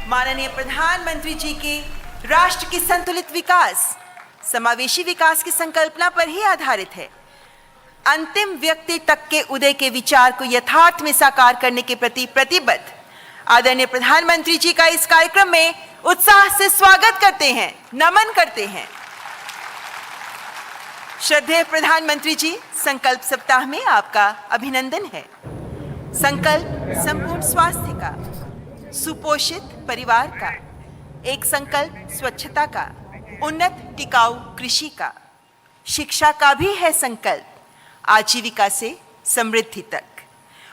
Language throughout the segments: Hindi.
माननीय प्रधानमंत्री जी के राष्ट्र की संतुलित विकास, समावेशी विकास की संकल्पना पर ही आधारित है। अंतिम व्यक्ति तक के उदय के विचार को यथार्थ में साकार करने के प्रति प्रतिबद्ध आदरणीय प्रधानमंत्री जी का इस कार्यक्रम में उत्साह से स्वागत करते हैं, नमन करते हैं। श्रद्धेय प्रधानमंत्री जी, संकल्प सप्ताह में आपका अभिनंदन है। संकल्प संपूर्ण स्वास्थ्य का, सुपोषित परिवार का, एक संकल्प स्वच्छता का, उन्नत टिकाऊ कृषि का, शिक्षा का भी है संकल्प, आजीविका से समृद्धि तक।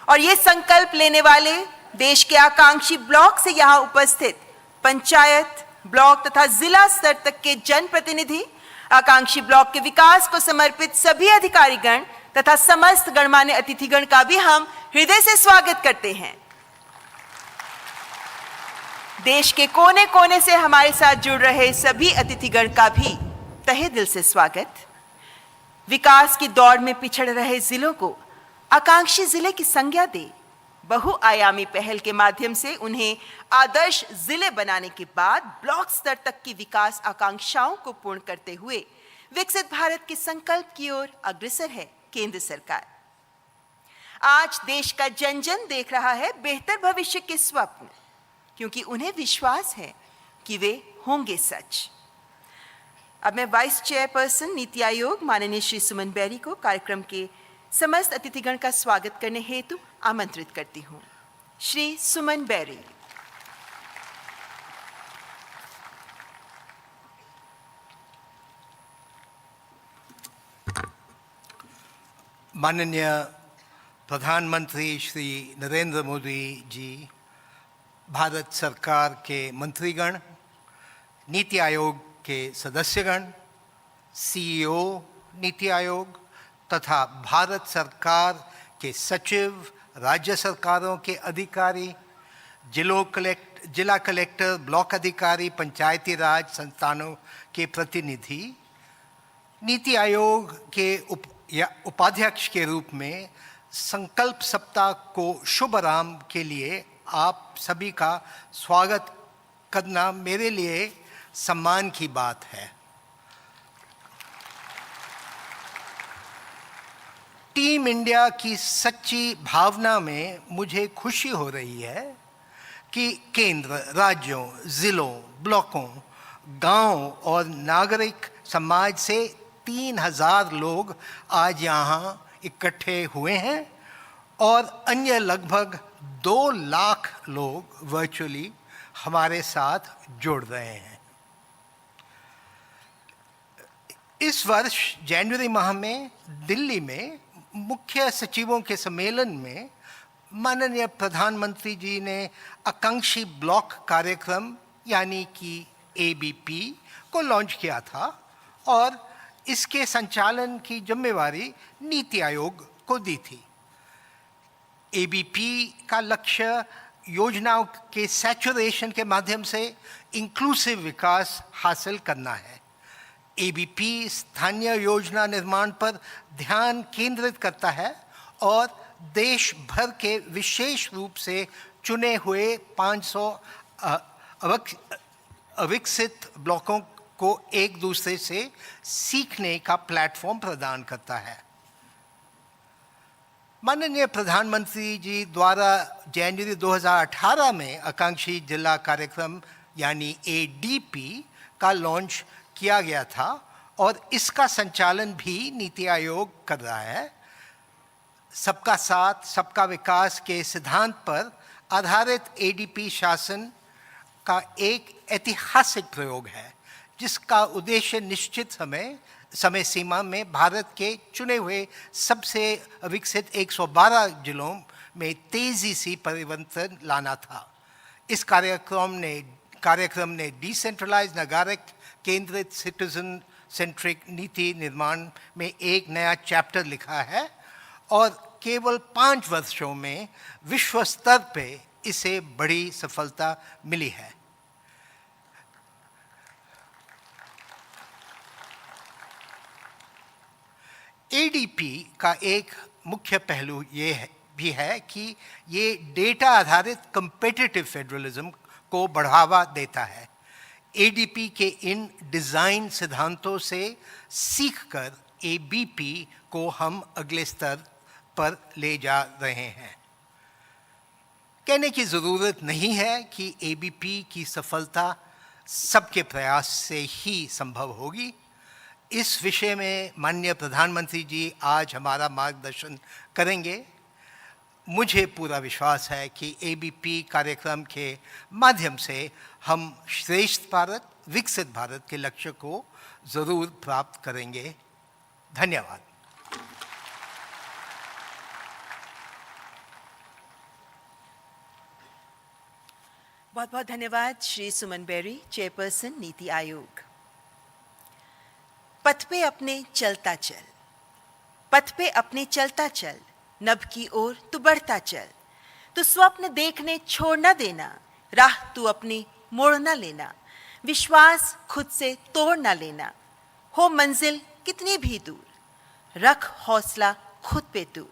और ये संकल्प लेने वाले देश के आकांक्षी ब्लॉक से यहाँ उपस्थित पंचायत, ब्लॉक तथा जिला स्तर तक के जनप्रतिनिधि, आकांक्षी ब्लॉक के विकास को समर्पित सभी अधिकारीगण तथा समस्त गणमान्य अतिथिगण का भी हम हृदय से स्वागत करते हैं। देश के कोने कोने से हमारे साथ जुड़ रहे सभी अतिथिगण का भी तहे दिल से स्वागत। विकास की दौड़ में पिछड़ रहे जिलों को आकांक्षी जिले की संज्ञा दे, बहुआयामी पहल के माध्यम से उन्हें आदर्श जिले बनाने के बाद ब्लॉक स्तर तक की विकास आकांक्षाओं को पूर्ण करते हुए विकसित भारत के संकल्प की ओर अग्रसर है केंद्र सरकार। आज देश का जन जन देख रहा है बेहतर भविष्य के स्वप्न, क्योंकि उन्हें विश्वास है कि वे होंगे सच। अब मैं वाइस चेयरपर्सन नीति आयोग माननीय श्री सुमन बेरी को कार्यक्रम के समस्त अतिथिगण का स्वागत करने हेतु आमंत्रित करती हूँ। श्री सुमन बेरी। माननीय प्रधानमंत्री श्री नरेंद्र मोदी जी, भारत सरकार के मंत्रीगण, नीति आयोग के सदस्यगण, सीईओ नीति आयोग तथा भारत सरकार के सचिव, राज्य सरकारों के अधिकारी, जिला कलेक्टर, ब्लॉक अधिकारी, पंचायती राज संस्थानों के प्रतिनिधि, नीति आयोग के उपाध्यक्ष के रूप में संकल्प सप्ताह को शुभ आरंभ के लिए आप सभी का स्वागत करना मेरे लिए सम्मान की बात है। टीम इंडिया की सच्ची भावना में मुझे खुशी हो रही है कि केंद्र, राज्यों, जिलों, ब्लॉकों, गांवों और नागरिक समाज से 3000 लोग आज यहाँ इकट्ठे हुए हैं और अन्य लगभग 2 लाख लोग वर्चुअली हमारे साथ जुड़ रहे हैं। इस वर्ष जनवरी माह में दिल्ली में मुख्य सचिवों के सम्मेलन में माननीय प्रधानमंत्री जी ने आकांक्षी ब्लॉक कार्यक्रम यानी कि एबीपी को लॉन्च किया था और इसके संचालन की जिम्मेवारी नीति आयोग को दी थी। एबीपी का लक्ष्य योजनाओं के सैचुरेशन के माध्यम से इंक्लूसिव विकास हासिल करना है। एबीपी स्थानीय योजना निर्माण पर ध्यान केंद्रित करता है और देश भर के विशेष रूप से चुने हुए 500 अविकसित ब्लॉकों को एक दूसरे से सीखने का प्लेटफॉर्म प्रदान करता है। माननीय प्रधानमंत्री जी द्वारा जनवरी 2018 में आकांक्षी जिला कार्यक्रम यानी एडीपी का लॉन्च किया गया था और इसका संचालन भी नीति आयोग कर रहा है। सबका साथ सबका विकास के सिद्धांत पर आधारित एडीपी शासन का एक ऐतिहासिक प्रयोग है, जिसका उद्देश्य निश्चित समय सीमा में भारत के चुने हुए सबसे विकसित 112 जिलों में तेजी से परिवर्तन लाना था। इस कार्यक्रम ने डिसेंट्रलाइज्ड, नागरिक केंद्रित, सिटीजन सेंट्रिक नीति निर्माण में एक नया चैप्टर लिखा है और केवल 5 वर्षों में विश्व स्तर पे इसे बड़ी सफलता मिली है। एडीपी का एक मुख्य पहलू ये भी है कि ये डेटा आधारित कम्पिटिटिव फेडरलिज्म को बढ़ावा देता है। एडीपी के इन डिज़ाइन सिद्धांतों से सीखकर एबीपी को हम अगले स्तर पर ले जा रहे हैं। कहने की ज़रूरत नहीं है कि एबीपी की सफलता सबके प्रयास से ही संभव होगी। इस विषय में माननीय प्रधानमंत्री जी आज हमारा मार्गदर्शन करेंगे। मुझे पूरा विश्वास है कि एबीपी कार्यक्रम के माध्यम से हम श्रेष्ठ भारत, विकसित भारत के लक्ष्य को ज़रूर प्राप्त करेंगे। धन्यवाद। बहुत बहुत धन्यवाद श्री सुमन बेरी, चेयरपर्सन नीति आयोग। पथ पे अपने चलता चल, पथ पे अपने चलता चल, नभ की ओर तू बढ़ता चल, तू स्वप्न देखने छोड़ न देना, राह तू अपनी मोड़ न लेना, विश्वास खुद से तोड़ न लेना, हो मंजिल कितनी भी दूर, रख हौसला खुद पे तू,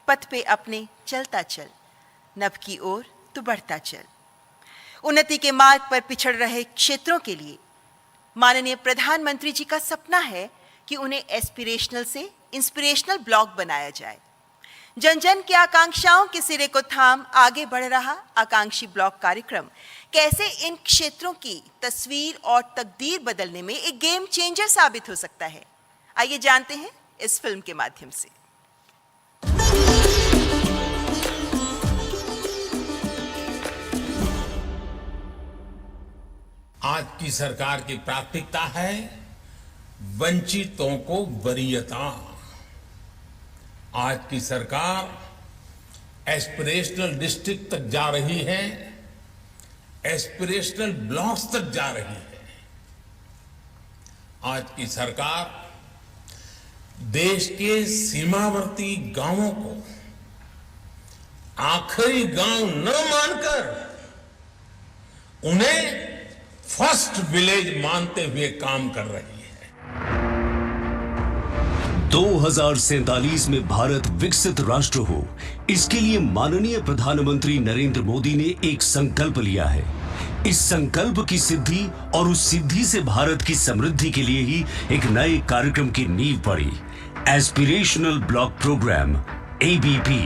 पथ पे अपने चलता चल, नभ की ओर तू बढ़ता चल। उन्नति के मार्ग पर पिछड़ रहे क्षेत्रों के लिए माननीय प्रधानमंत्री जी का सपना है कि उन्हें एस्पिरेशनल से इंस्पिरेशनल ब्लॉक बनाया जाए। जन जन की आकांक्षाओं के सिरे को थाम आगे बढ़ रहा आकांक्षी ब्लॉक कार्यक्रम कैसे इन क्षेत्रों की तस्वीर और तकदीर बदलने में एक गेम चेंजर साबित हो सकता है, आइए जानते हैं इस फिल्म के माध्यम से। आज की सरकार की प्राथमिकता है वंचितों को वरीयता। आज की सरकार एस्पिरेशनल डिस्ट्रिक्ट तक जा रही है, एस्पिरेशनल ब्लॉक्स तक जा रही है। आज की सरकार देश के सीमावर्ती गांवों को आखिरी गांव न मानकर उन्हें फर्स्ट विलेज मानते हुए काम कर रही है। 2047 में भारत विकसित राष्ट्र हो, इसके लिए माननीय प्रधानमंत्री नरेंद्र मोदी ने एक संकल्प लिया है। इस संकल्प की सिद्धि और उस सिद्धि से भारत की समृद्धि के लिए ही एक नए कार्यक्रम की नींव पड़ी, aspirational block programme ABP.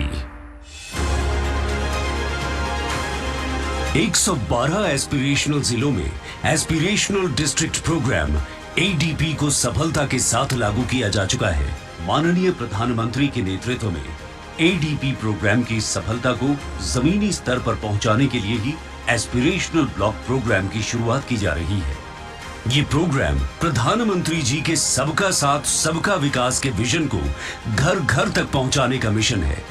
112 aspirational जिलों में एस्पिरेशनल डिस्ट्रिक्ट प्रोग्राम एडीपी को सफलता के साथ लागू किया जा चुका है। माननीय प्रधानमंत्री के नेतृत्व में एडीपी प्रोग्राम की सफलता को जमीनी स्तर पर पहुंचाने के लिए ही एस्पिरेशनल ब्लॉक प्रोग्राम की शुरुआत की जा रही है। ये प्रोग्राम प्रधानमंत्री जी के सबका साथ सबका विकास के विजन को घर घर तक पहुंचाने का मिशन है।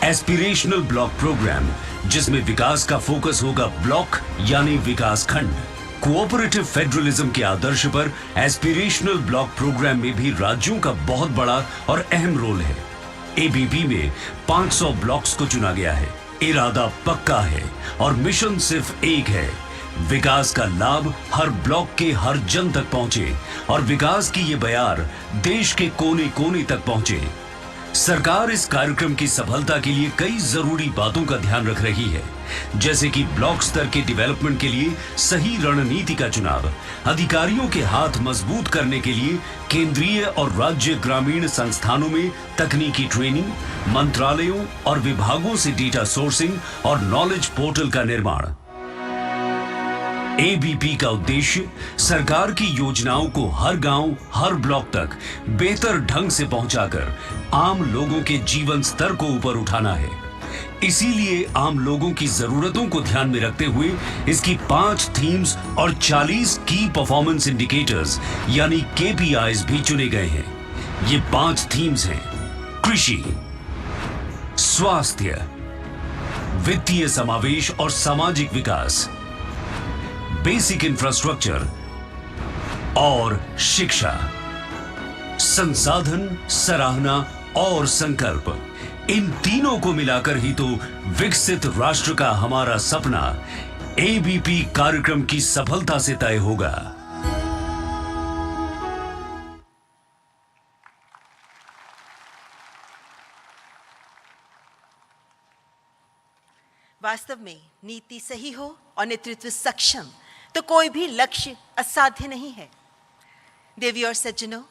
एस्पिरेशनल ब्लॉक प्रोग्राम जिसमें विकास का फोकस होगा ब्लॉक यानी विकास खंड। कोऑपरेटिव फेडरलिज्म के आदर्श पर एस्पिरेशनल ब्लॉक प्रोग्राम में भी राज्यों का बहुत बड़ा और अहम रोल है। एबीपी में 500 ब्लॉक्स को चुना गया है। इरादा पक्का है और मिशन सिर्फ एक है, विकास का लाभ हर ब्लॉक के हर जन तक पहुंचे और विकास की ये बयार देश के कोने कोने तक पहुंचे। सरकार इस कार्यक्रम की सफलता के लिए कई जरूरी बातों का ध्यान रख रही है, जैसे कि ब्लॉक स्तर के डेवलपमेंट के लिए सही रणनीति का चुनाव, अधिकारियों के हाथ मजबूत करने के लिए केंद्रीय और राज्य ग्रामीण संस्थानों में तकनीकी ट्रेनिंग, मंत्रालयों और विभागों से डेटा सोर्सिंग और नॉलेज पोर्टल का निर्माण। एबीपी का उद्देश्य सरकार की योजनाओं को हर गांव, हर ब्लॉक तक बेहतर ढंग से पहुंचाकर आम लोगों के जीवन स्तर को ऊपर उठाना है। इसीलिए आम लोगों की जरूरतों को ध्यान में रखते हुए इसकी 5 थीम्स और 40 की परफॉर्मेंस इंडिकेटर्स यानी केपीआईज भी चुने गए हैं। ये 5 थीम्स हैं: कृषि, स्वास्थ्य, वित्तीय समावेश और सामाजिक विकास, बेसिक इंफ्रास्ट्रक्चर और शिक्षा, संसाधन, सराहना और संकल्प। इन तीनों को मिलाकर ही तो विकसित राष्ट्र का हमारा सपना एबीपी कार्यक्रम की सफलता से तय होगा। वास्तव में नीति सही हो और नेतृत्व सक्षम तो कोई भी लक्ष्य असाध्य नहीं है। देवी और सज्जनों,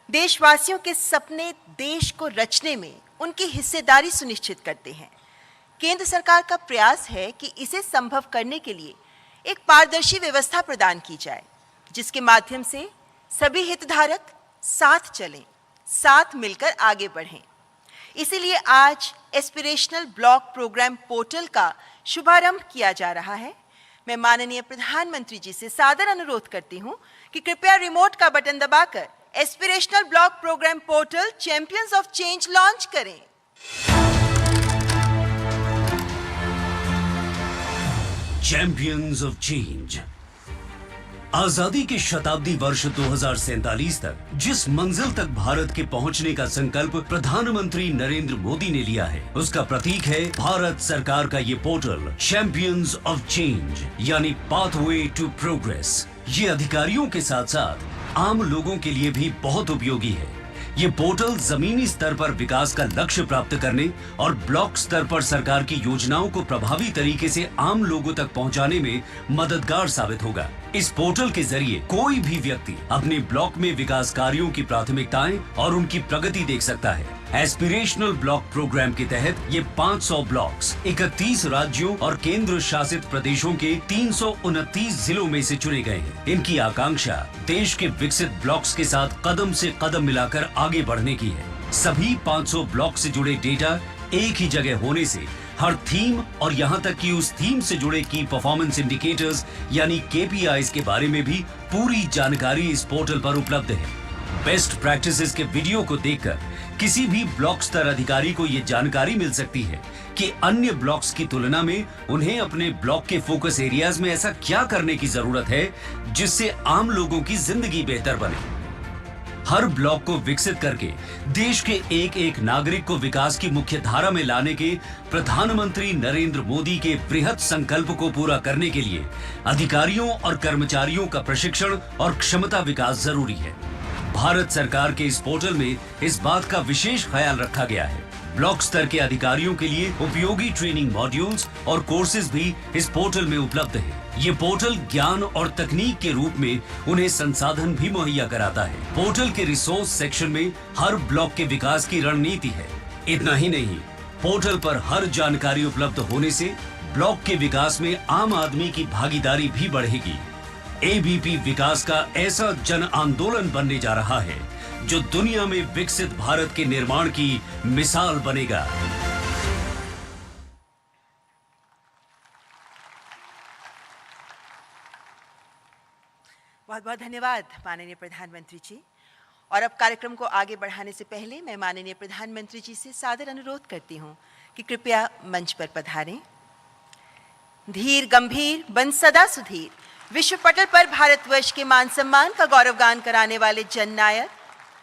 देशवासियों के सपने देश को रचने में उनकी हिस्सेदारी सुनिश्चित करते हैं। केंद्र सरकार का प्रयास है कि इसे संभव करने के लिए एक पारदर्शी व्यवस्था प्रदान की जाए, जिसके माध्यम से सभी हितधारक साथ चलें, साथ मिलकर आगे बढ़ें। इसीलिए आज एस्पिरेशनल ब्लॉक प्रोग्राम पोर्टल का शुभारंभ किया जा रहा है। मैं माननीय प्रधानमंत्री जी से सादर अनुरोध करती हूं कि कृपया रिमोट का बटन दबाकर aspirational block program portal champions of change launch करें। Champions of change. आजादी के शताब्दी वर्ष 2047 तक जिस मंजिल तक भारत के पहुंचने का संकल्प प्रधानमंत्री नरेंद्र मोदी ने लिया है, उसका प्रतीक है भारत सरकार का ये पोर्टल चैंपियंस ऑफ चेंज, यानी पाथवे टू प्रोग्रेस। ये अधिकारियों के साथ साथ आम लोगों के लिए भी बहुत उपयोगी है। ये पोर्टल जमीनी स्तर पर विकास का लक्ष्य प्राप्त करने और ब्लॉक स्तर पर सरकार की योजनाओं को प्रभावी तरीके से आम लोगों तक पहुंचाने में मददगार साबित होगा। इस पोर्टल के जरिए कोई भी व्यक्ति अपने ब्लॉक में विकास कार्यों की प्राथमिकताएं और उनकी प्रगति देख सकता है। एस्पिरेशनल ब्लॉक प्रोग्राम के तहत ये 500 ब्लॉक्स 31 राज्यों और केंद्र शासित प्रदेशों के 329 जिलों में से चुने गए हैं। इनकी आकांक्षा देश के विकसित ब्लॉक्स के साथ कदम से कदम मिलाकर आगे बढ़ने की है। सभी 500 ब्लॉक से जुड़े डेटा एक ही जगह होने से हर थीम और यहाँ तक कि उस थीम से जुड़े की परफॉर्मेंस इंडिकेटर्स यानी KPIs के बारे में भी पूरी जानकारी इस पोर्टल पर उपलब्ध है। बेस्ट प्रैक्टिसेस के वीडियो को देखकर किसी भी ब्लॉक स्तर अधिकारी को ये जानकारी मिल सकती है कि अन्य ब्लॉक्स की तुलना में उन्हें अपने ब्लॉक के फोकस एरियाज में ऐसा क्या करने की जरूरत है जिससे आम लोगों की जिंदगी बेहतर बने। हर ब्लॉक को विकसित करके देश के एक एक नागरिक को विकास की मुख्य धारा में लाने के प्रधानमंत्री नरेंद्र मोदी के बृहत संकल्प को पूरा करने के लिए अधिकारियों और कर्मचारियों का प्रशिक्षण और क्षमता विकास जरूरी है। भारत सरकार के इस पोर्टल में इस बात का विशेष ख्याल रखा गया है। ब्लॉक स्तर के अधिकारियों के लिए उपयोगी ट्रेनिंग मॉड्यूल्स और कोर्सेज भी इस पोर्टल में उपलब्ध है। ये पोर्टल ज्ञान और तकनीक के रूप में उन्हें संसाधन भी मुहैया कराता है। पोर्टल के रिसोर्स सेक्शन में हर ब्लॉक के विकास की रणनीति है। इतना ही नहीं, पोर्टल पर हर जानकारी उपलब्ध होने से ब्लॉक के विकास में आम आदमी की भागीदारी भी बढ़ेगी। ABP विकास का ऐसा जन आंदोलन बनने जा रहा है जो दुनिया में विकसित भारत के निर्माण की मिसाल बनेगा। बहुत बहुत धन्यवाद माननीय प्रधानमंत्री जी। और अब कार्यक्रम को आगे बढ़ाने से पहले मैं माननीय प्रधानमंत्री जी से सादर अनुरोध करती हूं कि कृपया मंच पर पधारें। धीर गंभीर बन सदा सुधीर, विश्व पटल पर भारतवर्ष के मान सम्मान का गौरवगान कराने वाले जननायक,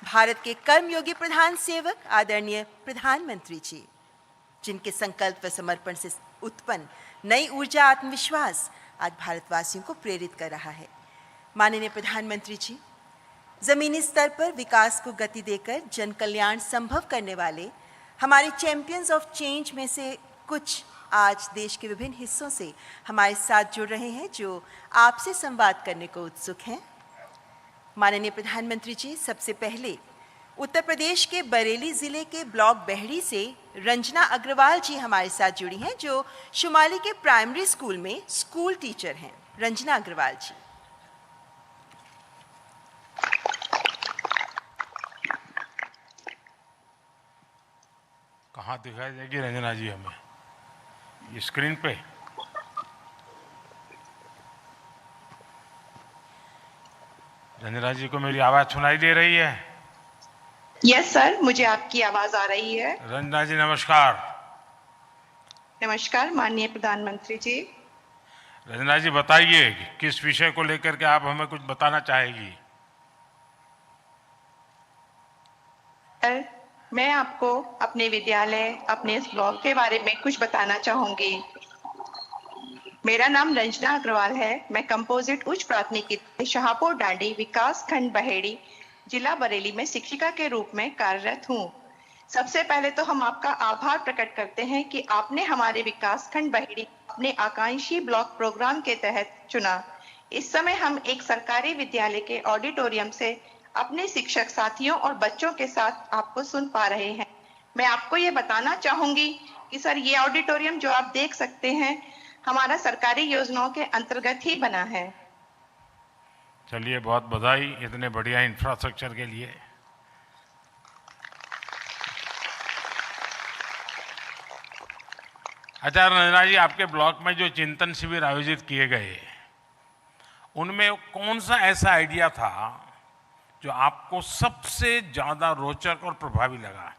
भारत के कर्मयोगी प्रधान सेवक आदरणीय प्रधानमंत्री जी, जिनके संकल्प व समर्पण से उत्पन्न नई ऊर्जा आत्मविश्वास आज भारतवासियों को प्रेरित कर रहा है। माननीय प्रधानमंत्री जी, जमीनी स्तर पर विकास को गति देकर जन कल्याण संभव करने वाले हमारे चैंपियंस ऑफ चेंज में से कुछ आज देश के विभिन्न हिस्सों से हमारे साथ जुड़ रहे हैं, जो आपसे संवाद करने को उत्सुक हैं। माननीय प्रधानमंत्री जी, सबसे पहले उत्तर प्रदेश के बरेली जिले के ब्लॉक बहड़ी से रंजना अग्रवाल जी हमारे साथ जुड़ी हैं, जो शुमाली के प्राइमरी स्कूल में स्कूल टीचर हैं। रंजना अग्रवाल जी। कहाँ दिखाई देगी रंजना जी हमें? ये स्क्रीन पे? रंजना जी को मेरी आवाज सुनाई दे रही है? यस सर, मुझे आपकी आवाज आ रही है। रंजना जी नमस्कार। नमस्कार माननीय प्रधानमंत्री जी। रंजना जी बताइए कि किस विषय को लेकर के आप हमें कुछ बताना चाहेगी? सर, मैं आपको अपने विद्यालय, अपने इस ब्लॉक के बारे में कुछ बताना चाहूंगी। मेरा नाम रंजना अग्रवाल है। मैं कंपोजिट उच्च प्राथमिक विद्यालय शाहपुर डांडी विकास खंड बहेड़ी जिला बरेली में शिक्षिका के रूप में कार्यरत हूँ। सबसे पहले तो हम आपका आभार प्रकट करते हैं कि आपने हमारे विकासखंड बहेड़ी अपने आकांक्षी ब्लॉक प्रोग्राम के तहत चुना। इस समय हम एक सरकारी विद्यालय के ऑडिटोरियम से अपने शिक्षक साथियों और बच्चों के साथ आपको सुन पा रहे हैं। मैं आपको ये बताना चाहूंगी कि सर, ये ऑडिटोरियम जो आप देख सकते हैं हमारा सरकारी योजनाओं के अंतर्गत ही बना है। चलिए, बहुत बधाई इतने बढ़िया इंफ्रास्ट्रक्चर के लिए। अच्छा रंजना जी, आपके ब्लॉक में जो चिंतन शिविर आयोजित किए गए, उनमें कौन सा ऐसा आइडिया था जो आपको सबसे ज्यादा रोचक और प्रभावी लगा?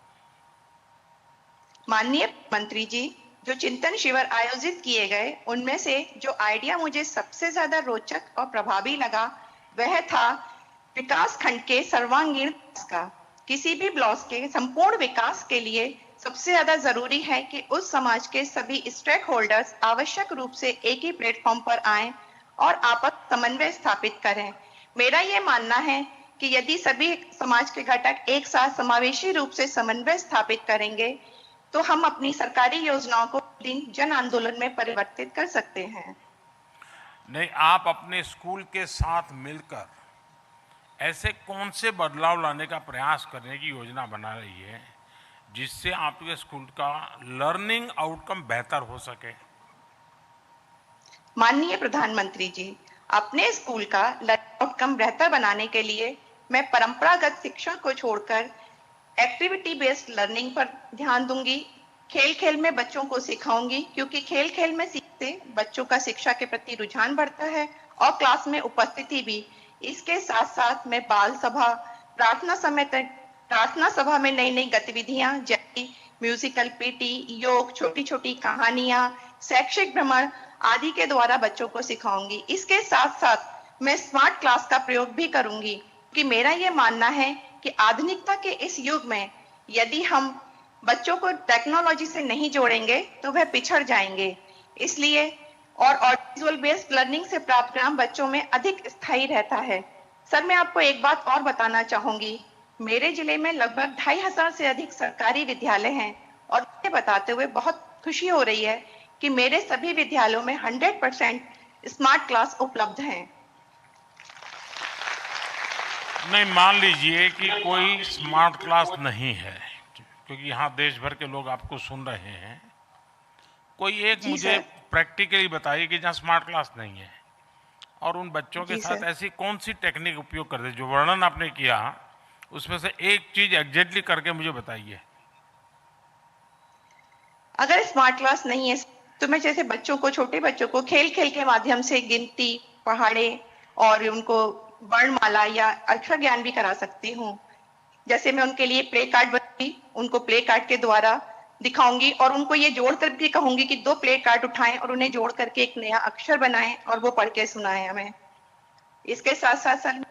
माननीय मंत्री जी, जो चिंतन शिविर आयोजित किए गए उनमें से जो आइडिया मुझे सबसे ज्यादा रोचक और प्रभावी लगा वह था विकास खंड के सर्वांगीण विकास का। किसी भी ब्लॉक के संपूर्ण विकास के लिए सबसे ज्यादा जरूरी है कि उस समाज के सभी स्टेक होल्डर्स आवश्यक रूप से एक ही प्लेटफॉर्म पर आएं और आपस समन्वय स्थापित करें। मेरा यह मानना है कि यदि सभी समाज के घटक एक साथ समावेशी रूप से समन्वय स्थापित करेंगे तो हम अपनी सरकारी योजनाओं को दिन जन आंदोलन में परिवर्तित कर सकते हैं। नहीं, आप अपने स्कूल के साथ मिलकर ऐसे कौन से बदलाव लाने का प्रयास करने की योजना बना रही है जिससे आपके स्कूल का लर्निंग आउटकम बेहतर हो सके? माननीय प्रधानमंत्री जी, अपने स्कूल का लर्निंग आउटकम बेहतर बनाने के लिए मैं परंपरागत शिक्षा को छोड़कर एक्टिविटी बेस्ड लर्निंग पर ध्यान दूंगी। खेल खेल में बच्चों को सिखाऊंगी, क्योंकि खेल खेल में सीखते बच्चों का शिक्षा के प्रति रुझान बढ़ता है और क्लास में उपस्थिति भी। इसके साथ साथ मैं बाल सभा, प्रार्थना सभा में नई नई गतिविधियां जैसे म्यूजिकल पीटी, योग, छोटी छोटी कहानियां, शैक्षिक भ्रमण आदि के द्वारा बच्चों को सिखाऊंगी। इसके साथ साथ मैं स्मार्ट क्लास का प्रयोग भी करूंगी, कि मेरा यह मानना है कि आधुनिकता के इस युग में यदि हम बच्चों को टेक्नोलॉजी से नहीं जोड़ेंगे तो वह पिछड़ जाएंगे। इसलिए और विजुअल बेस्ड लर्निंग से प्राप्त ज्ञान बच्चों में अधिक स्थायी रहता है। सर, मैं आपको एक बात और बताना चाहूंगी। मेरे जिले में लगभग 2500 से अधिक सरकारी विद्यालय हैं और ये बताते हुए बहुत खुशी हो रही है कि मेरे सभी विद्यालयों में 100% स्मार्ट क्लास उपलब्ध हैं। नहीं, मान लीजिए कि कोई स्मार्ट क्लास नहीं है, क्योंकि यहाँ देश भर के लोग आपको सुन रहे हैं। कोई एक मुझे प्रैक्टिकली बताइए कि जहाँ स्मार्ट क्लास नहीं है और उन बच्चों के साथ ऐसी कौन सी टेक्निक उपयोग करते, जो वर्णन आपने किया उसमें से एक चीज एग्जैक्टली करके मुझे बताइए। अगर स्मार्ट क्लास नहीं है तो मैं जैसे बच्चों को, छोटे बच्चों को खेल खेल के माध्यम से गिनती, पहाड़े और उनको वर्णमाला या अक्षर ज्ञान भी करा सकती हूँ। जैसे मैं उनके लिए प्ले कार्ड बनाऊंगी, उनको प्ले कार्ड के द्वारा दिखाऊंगी और उनको ये जोड़कर भी कहूंगी कि 2 प्ले कार्ड उठाएं और उन्हें जोड़ करके एक नया अक्षर बनाएं और वो पढ़ के सुनाएं हमें। इसके साथ साथ सर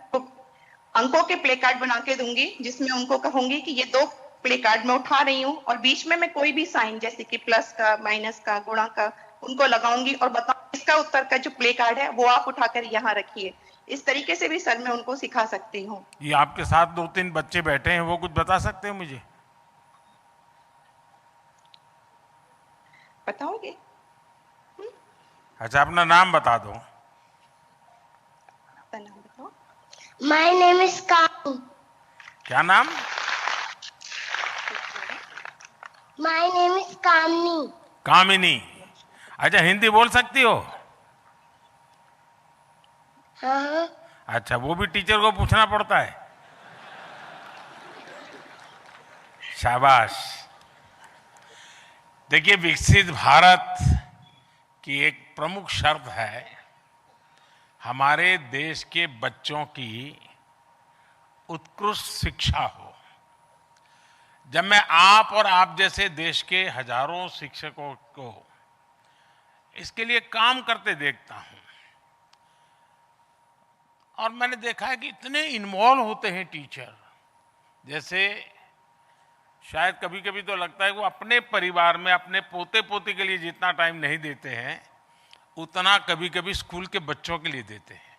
अंकों के प्ले कार्ड बना के दूंगी, जिसमें उनको कहूंगी कि ये 2 प्ले कार्ड मैं उठा रही हूँ और बीच में मैं कोई भी साइन जैसे कि प्लस का, माइनस का, गुणा का उनको लगाऊंगी और बताऊंगी इसका उत्तर का जो प्ले कार्ड है वो आप उठाकर यहाँ रखिए। इस तरीके से भी सर मैं उनको सिखा सकती हूँ। ये आपके साथ 2-3 बच्चे बैठे हैं, वो कुछ बता सकते हैं मुझे? बताओगे? अच्छा, अपना नाम बता दो। नाम बताओ। My name is Kamu. क्या नाम? My name is Kamini. कामिनी। अच्छा, हिंदी बोल सकती हो? हाँ। अच्छा, वो भी टीचर को पूछना पड़ता है? शाबाश। देखिए, विकसित भारत की एक प्रमुख शर्त है हमारे देश के बच्चों की उत्कृष्ट शिक्षा हो। जब मैं आप और आप जैसे देश के हजारों शिक्षकों को इसके लिए काम करते देखता हूं और मैंने देखा है कि इतने इन्वॉल्व होते हैं टीचर, जैसे शायद कभी कभी तो लगता है वो अपने परिवार में अपने पोते पोती के लिए जितना टाइम नहीं देते हैं उतना कभी कभी स्कूल के बच्चों के लिए देते हैं।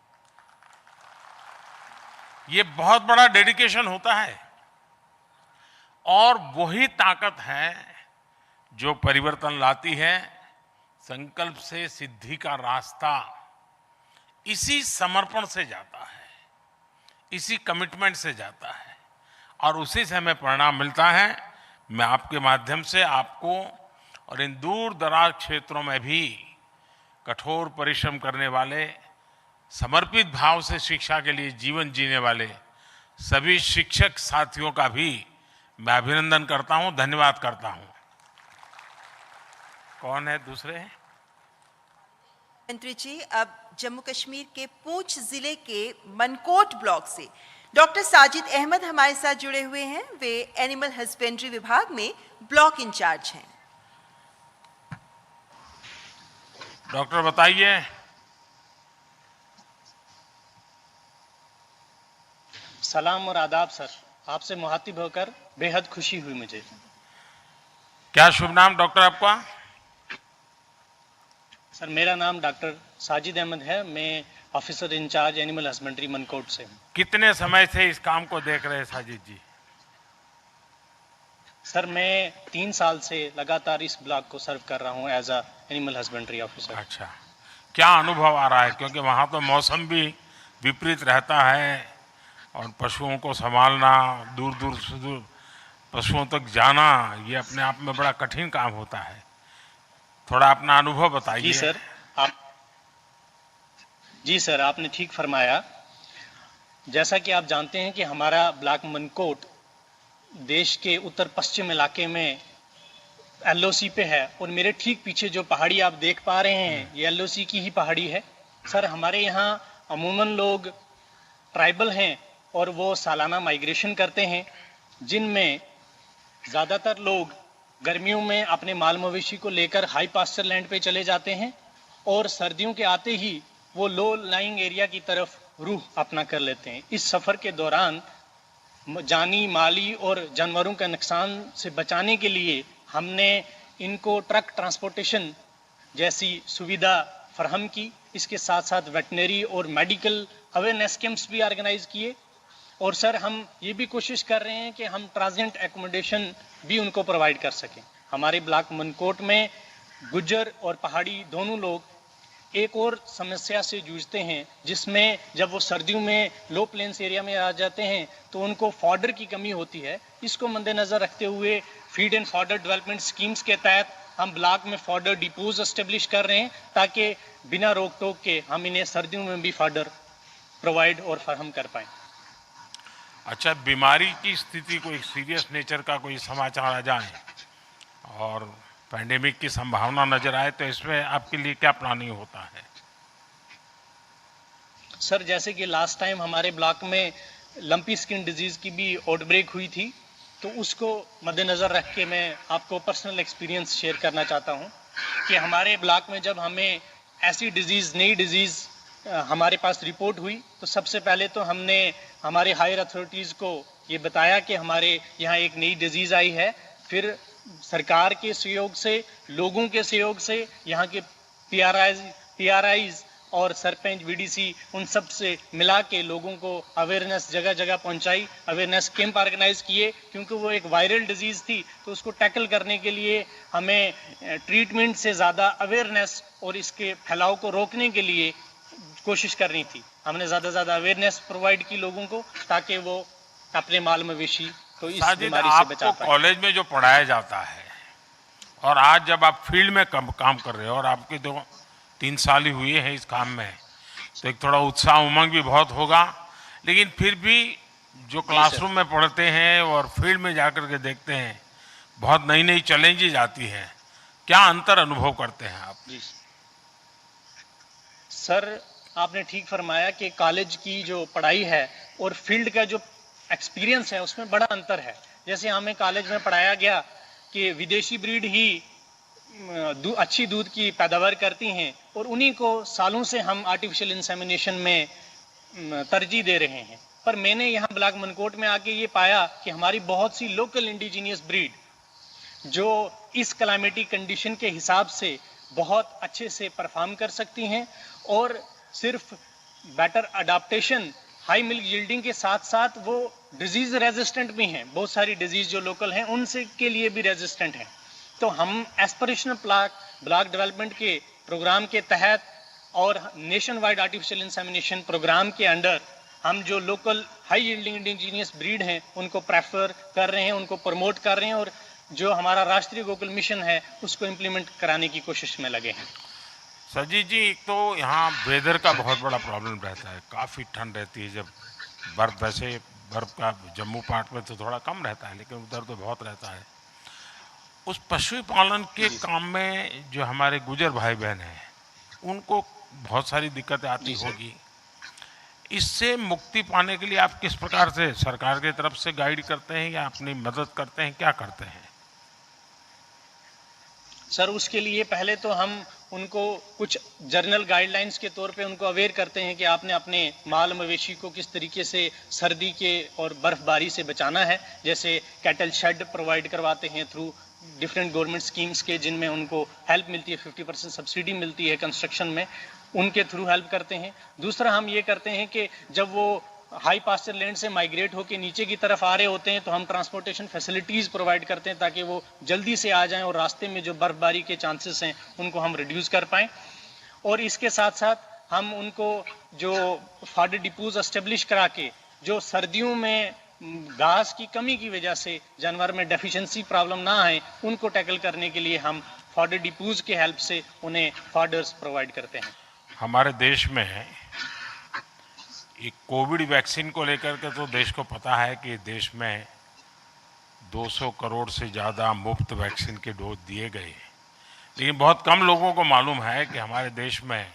ये बहुत बड़ा डेडिकेशन होता है और वही ताकत है जो परिवर्तन लाती है। संकल्प से सिद्धि का रास्ता इसी समर्पण से जाता है, इसी कमिटमेंट से जाता है और उसी से हमें परिणाम मिलता है। मैं आपके माध्यम से आपको और इन दूर दराज क्षेत्रों में भी कठोर परिश्रम करने वाले, समर्पित भाव से शिक्षा के लिए जीवन जीने वाले सभी शिक्षक साथियों का भी मैं अभिनंदन करता हूं, धन्यवाद करता हूं। कौन है दूसरे? मंत्री जी, अब जम्मू कश्मीर के पूंछ जिले के मनकोट ब्लॉक से डॉक्टर साजिद अहमद हमारे साथ जुड़े हुए हैं। वे एनिमल हस्बेंड्री विभाग में ब्लॉक इंचार्ज हैं। डॉक्टर बताइए। सलाम और आदाब सर, आपसे मुखातिब होकर बेहद खुशी हुई मुझे। क्या शुभ नाम डॉक्टर आपका? सर मेरा नाम डॉक्टर साजिद अहमद है, मैं officer in charge animal husbandry Mankot से हूँ। कितने समय से इस काम को देख रहे हैं साजिद जी? सर मैं 3 साल से लगातार इस ब्लॉक को सर्व कर रहा हूँ as a animal husbandry officer. अच्छा, क्या अनुभव आ रहा है? क्योंकि वहाँ तो मौसम भी विपरीत रहता है और पशुओं को संभालना, दूर दूर से पशुओं तक जाना, ये अपने आप में बड़ा कठिन काम होता है। थोड़ा अपना अनुभव बताइए। जी सर, आपने ठीक फरमाया। जैसा कि आप जानते हैं कि हमारा ब्लॉक मनकोट देश के उत्तर पश्चिम इलाके में LOC पे है और मेरे ठीक पीछे जो पहाड़ी आप देख पा रहे हैं ये LOC की ही पहाड़ी है। सर हमारे यहाँ अमूमन लोग ट्राइबल हैं और वो सालाना माइग्रेशन करते हैं, जिनमें ज़्यादातर लोग गर्मियों में अपने माल मवेशी को लेकर हाई पास्चर लैंड पे चले जाते हैं और सर्दियों के आते ही वो लो लाइंग एरिया की तरफ रुख अपना कर लेते हैं। इस सफ़र के दौरान जानी, माली और जानवरों का नुकसान से बचाने के लिए हमने इनको ट्रक ट्रांसपोर्टेशन जैसी सुविधा फराहम की। इसके साथ साथ वेटनरी और मेडिकल अवेयरनेस कैंप्स भी ऑर्गेनाइज किए और सर हम ये भी कोशिश कर रहे हैं कि हम ट्रांजिएंट एकोमोडेशन भी उनको प्रोवाइड कर सकें। हमारे ब्लॉक मनकोट में गुज्जर और पहाड़ी दोनों लोग एक और समस्या से जूझते हैं, जिसमें जब वो सर्दियों में लो प्लेन्स एरिया में आ जाते हैं तो उनको फॉडर की कमी होती है। इसको मद्देनज़र रखते हुए feed and fodder development schemes के तहत हम ब्लॉक में फॉडर डिपोज एस्टेब्लिश कर रहे हैं ताकि बिना रोक टोक के हम इन्हें सर्दियों में भी फॉडर प्रोवाइड और फराहम कर पाएँ। अच्छा, बीमारी की स्थिति कोई सीरियस नेचर का कोई समाचार आ जाए और पैंडेमिक की संभावना नजर आए तो इसमें आपके लिए क्या प्लानिंग होता है? सर जैसे कि लास्ट टाइम हमारे ब्लॉक में लंपी स्किन डिजीज की भी आउटब्रेक हुई थी, तो उसको मद्देनज़र रख के मैं आपको पर्सनल एक्सपीरियंस शेयर करना चाहता हूं कि हमारे ब्लॉक में जब हमें ऐसी नई डिजीज़ हमारे पास रिपोर्ट हुई तो सबसे पहले तो हमने हमारे हायर अथॉरिटीज़ को ये बताया कि हमारे यहाँ एक नई डिजीज़ आई है। फिर सरकार के सहयोग से, लोगों के सहयोग से, यहाँ के PRIs और सरपंच VDC उन सब से मिला के लोगों को अवेयरनेस जगह जगह पहुँचाई, अवेयरनेस कैंप ऑर्गेनाइज किए, क्योंकि वो एक वायरल डिजीज़ थी तो उसको टैकल करने के लिए हमें ट्रीटमेंट से ज़्यादा अवेयरनेस और इसके फैलाव को रोकने के लिए कोशिश करनी थी। हमने ज़्यादा से ज़्यादा अवेयरनेस प्रोवाइड की लोगों को ताकि वो अपने माल मवेशी को इस बीमारी से बचा पाए। कॉलेज में जो पढ़ाया जाता है और आज जब आप फील्ड में काम कर रहे हो और आपके 2-3 साल ही हुए हैं इस काम में, तो एक थोड़ा उत्साह उमंग भी बहुत होगा, लेकिन फिर भी जो क्लासरूम में पढ़ते हैं और फील्ड में जाकर के देखते हैं बहुत नई नई चैलेंजेज आती हैं। क्या अंतर अनुभव करते हैं आप? जी सर, आपने ठीक फरमाया कि कॉलेज की जो पढ़ाई है और फील्ड का जो एक्सपीरियंस है उसमें बड़ा अंतर है। जैसे हमें कॉलेज में पढ़ाया गया कि विदेशी ब्रीड ही अच्छी दूध की पैदावार करती हैं और उन्हीं को सालों से हम आर्टिफिशियल इंसेमिनेशन में तरजीह दे रहे हैं, पर मैंने यहाँ ब्लॉक मनकोट में आके ये पाया कि हमारी बहुत सी लोकल इंडिजीनियस ब्रीड जो इस क्लाइमेटिक कंडीशन के हिसाब से बहुत अच्छे से परफॉर्म कर सकती हैं और सिर्फ better adaptation high milk yielding के साथ साथ वो डिजीज रेजिस्टेंट भी हैं, बहुत सारी डिजीज जो लोकल हैं उनसे के लिए भी रेजिस्टेंट हैं। तो हम एस्पिरेशनल ब्लॉक डेवलपमेंट के प्रोग्राम के तहत और nation wide artificial insemination programme के अंडर हम जो local high yielding indigenous breed हैं उनको प्रेफर कर रहे हैं, उनको प्रमोट कर रहे हैं और जो हमारा राष्ट्रीय गोकुल मिशन है उसको इम्प्लीमेंट कराने की कोशिश में लगे हैं। सजीत जी, एक तो यहाँ वेदर का बहुत बड़ा प्रॉब्लम रहता है, काफ़ी ठंड रहती है जब बर्फ़, वैसे बर्फ़ का जम्मू पार्ट में तो थोड़ा कम रहता है लेकिन उधर तो बहुत रहता है। उस पशुपालन के काम में जो हमारे गुजर भाई बहन हैं उनको बहुत सारी दिक्कतें आती होगी। इससे मुक्ति पाने के लिए आप किस प्रकार से सरकार की तरफ से गाइड करते हैं या अपनी मदद करते हैं, क्या करते हैं? सर, उसके लिए पहले तो हम उनको कुछ जर्नल गाइडलाइंस के तौर पे उनको अवेयर करते हैं कि आपने अपने माल मवेशी को किस तरीके से सर्दी के और बर्फबारी से बचाना है। जैसे कैटल शेड प्रोवाइड करवाते हैं थ्रू डिफरेंट गवर्नमेंट स्कीम्स के, जिनमें उनको हेल्प मिलती है, 50% सब्सिडी मिलती है कंस्ट्रक्शन में, उनके थ्रू हेल्प करते हैं। दूसरा हम ये करते हैं कि जब वो हाई पास्चर लैंड से माइग्रेट होकर नीचे की तरफ आ रहे होते हैं तो हम ट्रांसपोर्टेशन फैसिलिटीज़ प्रोवाइड करते हैं ताकि वो जल्दी से आ जाएं और रास्ते में जो बर्फबारी के चांसेस हैं उनको हम रिड्यूस कर पाएँ। और इसके साथ साथ हम उनको जो फॉडर डिपोज एस्टेब्लिश करा के जो सर्दियों में घास की कमी की वजह से जानवर में डेफिशिएंसी प्रॉब्लम ना आए, उनको टैकल करने के लिए हम फॉडर डिपोज के हेल्प से उन्हें फॉडर्स प्रोवाइड करते हैं। हमारे देश में एक कोविड वैक्सीन को लेकर के तो देश को पता है कि देश में 200 करोड़ से ज़्यादा मुफ्त वैक्सीन के डोज दिए गए, लेकिन बहुत कम लोगों को मालूम है कि हमारे देश में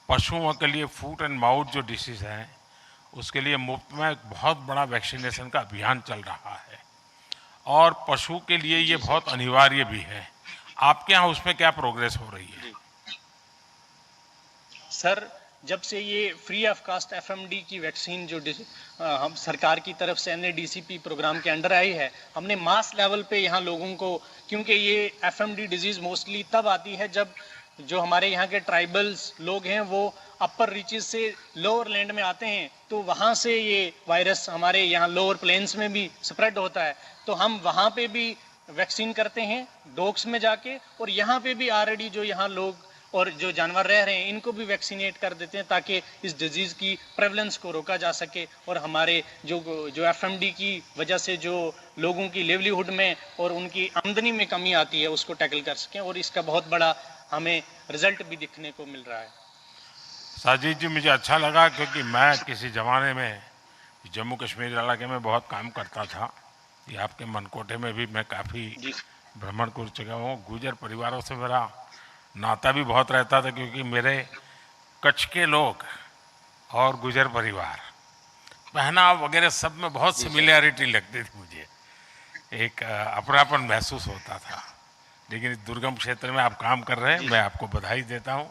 पशुओं के लिए फूट एंड माउथ जो डिसीज़ है उसके लिए मुफ्त में एक बहुत बड़ा वैक्सीनेशन का अभियान चल रहा है और पशु के लिए ये बहुत अनिवार्य भी है। आपके यहाँ उसमें क्या प्रोग्रेस हो रही है? सर, जब से ये फ्री ऑफ कास्ट एफएमडी की वैक्सीन जो हम सरकार की तरफ से NADCP प्रोग्राम के अंडर आई है, हमने मास लेवल पे यहाँ लोगों को, क्योंकि ये एफएमडी डिजीज़ मोस्टली तब आती है जब जो हमारे यहाँ के ट्राइबल्स लोग हैं वो अपर रीचेस से लोअर लैंड में आते हैं, तो वहाँ से ये वायरस हमारे यहाँ लोअर प्लेन्स में भी स्प्रेड होता है। तो हम वहाँ पे भी वैक्सीन करते हैं डॉग्स में जाके, और यहाँ पे भी ऑलरेडी जो यहाँ लोग और जो जानवर रह रहे हैं इनको भी वैक्सीनेट कर देते हैं ताकि इस डिजीज़ की प्रेवलेंस को रोका जा सके और हमारे जो एफएमडी की वजह से जो लोगों की लिवलीहुड में और उनकी आमदनी में कमी आती है उसको टैकल कर सकें, और इसका बहुत बड़ा हमें रिजल्ट भी दिखने को मिल रहा है। साजिद जी, मुझे अच्छा लगा क्योंकि मैं किसी ज़माने में जम्मू कश्मीर इलाके में बहुत काम करता था। ये आपके मनकोटे में भी मैं काफ़ी भ्रमण कर चुका हूँ। गुजर परिवारों से मेरा नाता भी बहुत रहता था क्योंकि मेरे कच्छ के लोग और गुजर परिवार पहनाव वगैरह सब में बहुत सिमिलैरिटी लगती थी मुझे, एक अपनापन महसूस होता था। लेकिन इस दुर्गम क्षेत्र में आप काम कर रहे हैं, मैं आपको बधाई देता हूँ।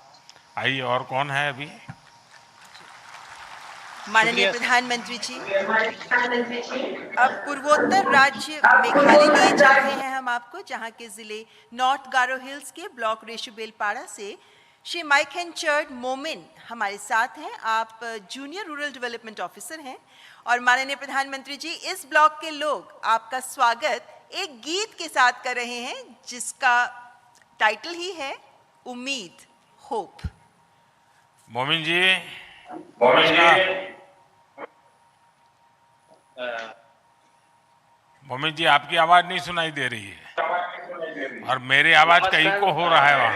आइए, और कौन है अभी? माननीय प्रधानमंत्री जी, अब पूर्वोत्तर राज्य मेघालय लिए जा रहे हैं हम आपको, जहां के जिले नॉर्थ गारो हिल्स के ब्लॉक रेशुबेलपाड़ा से श्री माइकन चर्ड मोमिन हमारे साथ हैं। आप जूनियर रूरल डेवलपमेंट ऑफिसर हैं और माननीय प्रधानमंत्री जी, इस ब्लॉक के लोग आपका स्वागत एक गीत के साथ कर रहे हैं जिसका टाइटल ही है उम्मीद, होप। मोमिन जी, नमस्कार। मोमिन जी, आपकी आवाज नहीं सुनाई दे रही है और मेरी आवाज कहीं को हो रहा है वहां।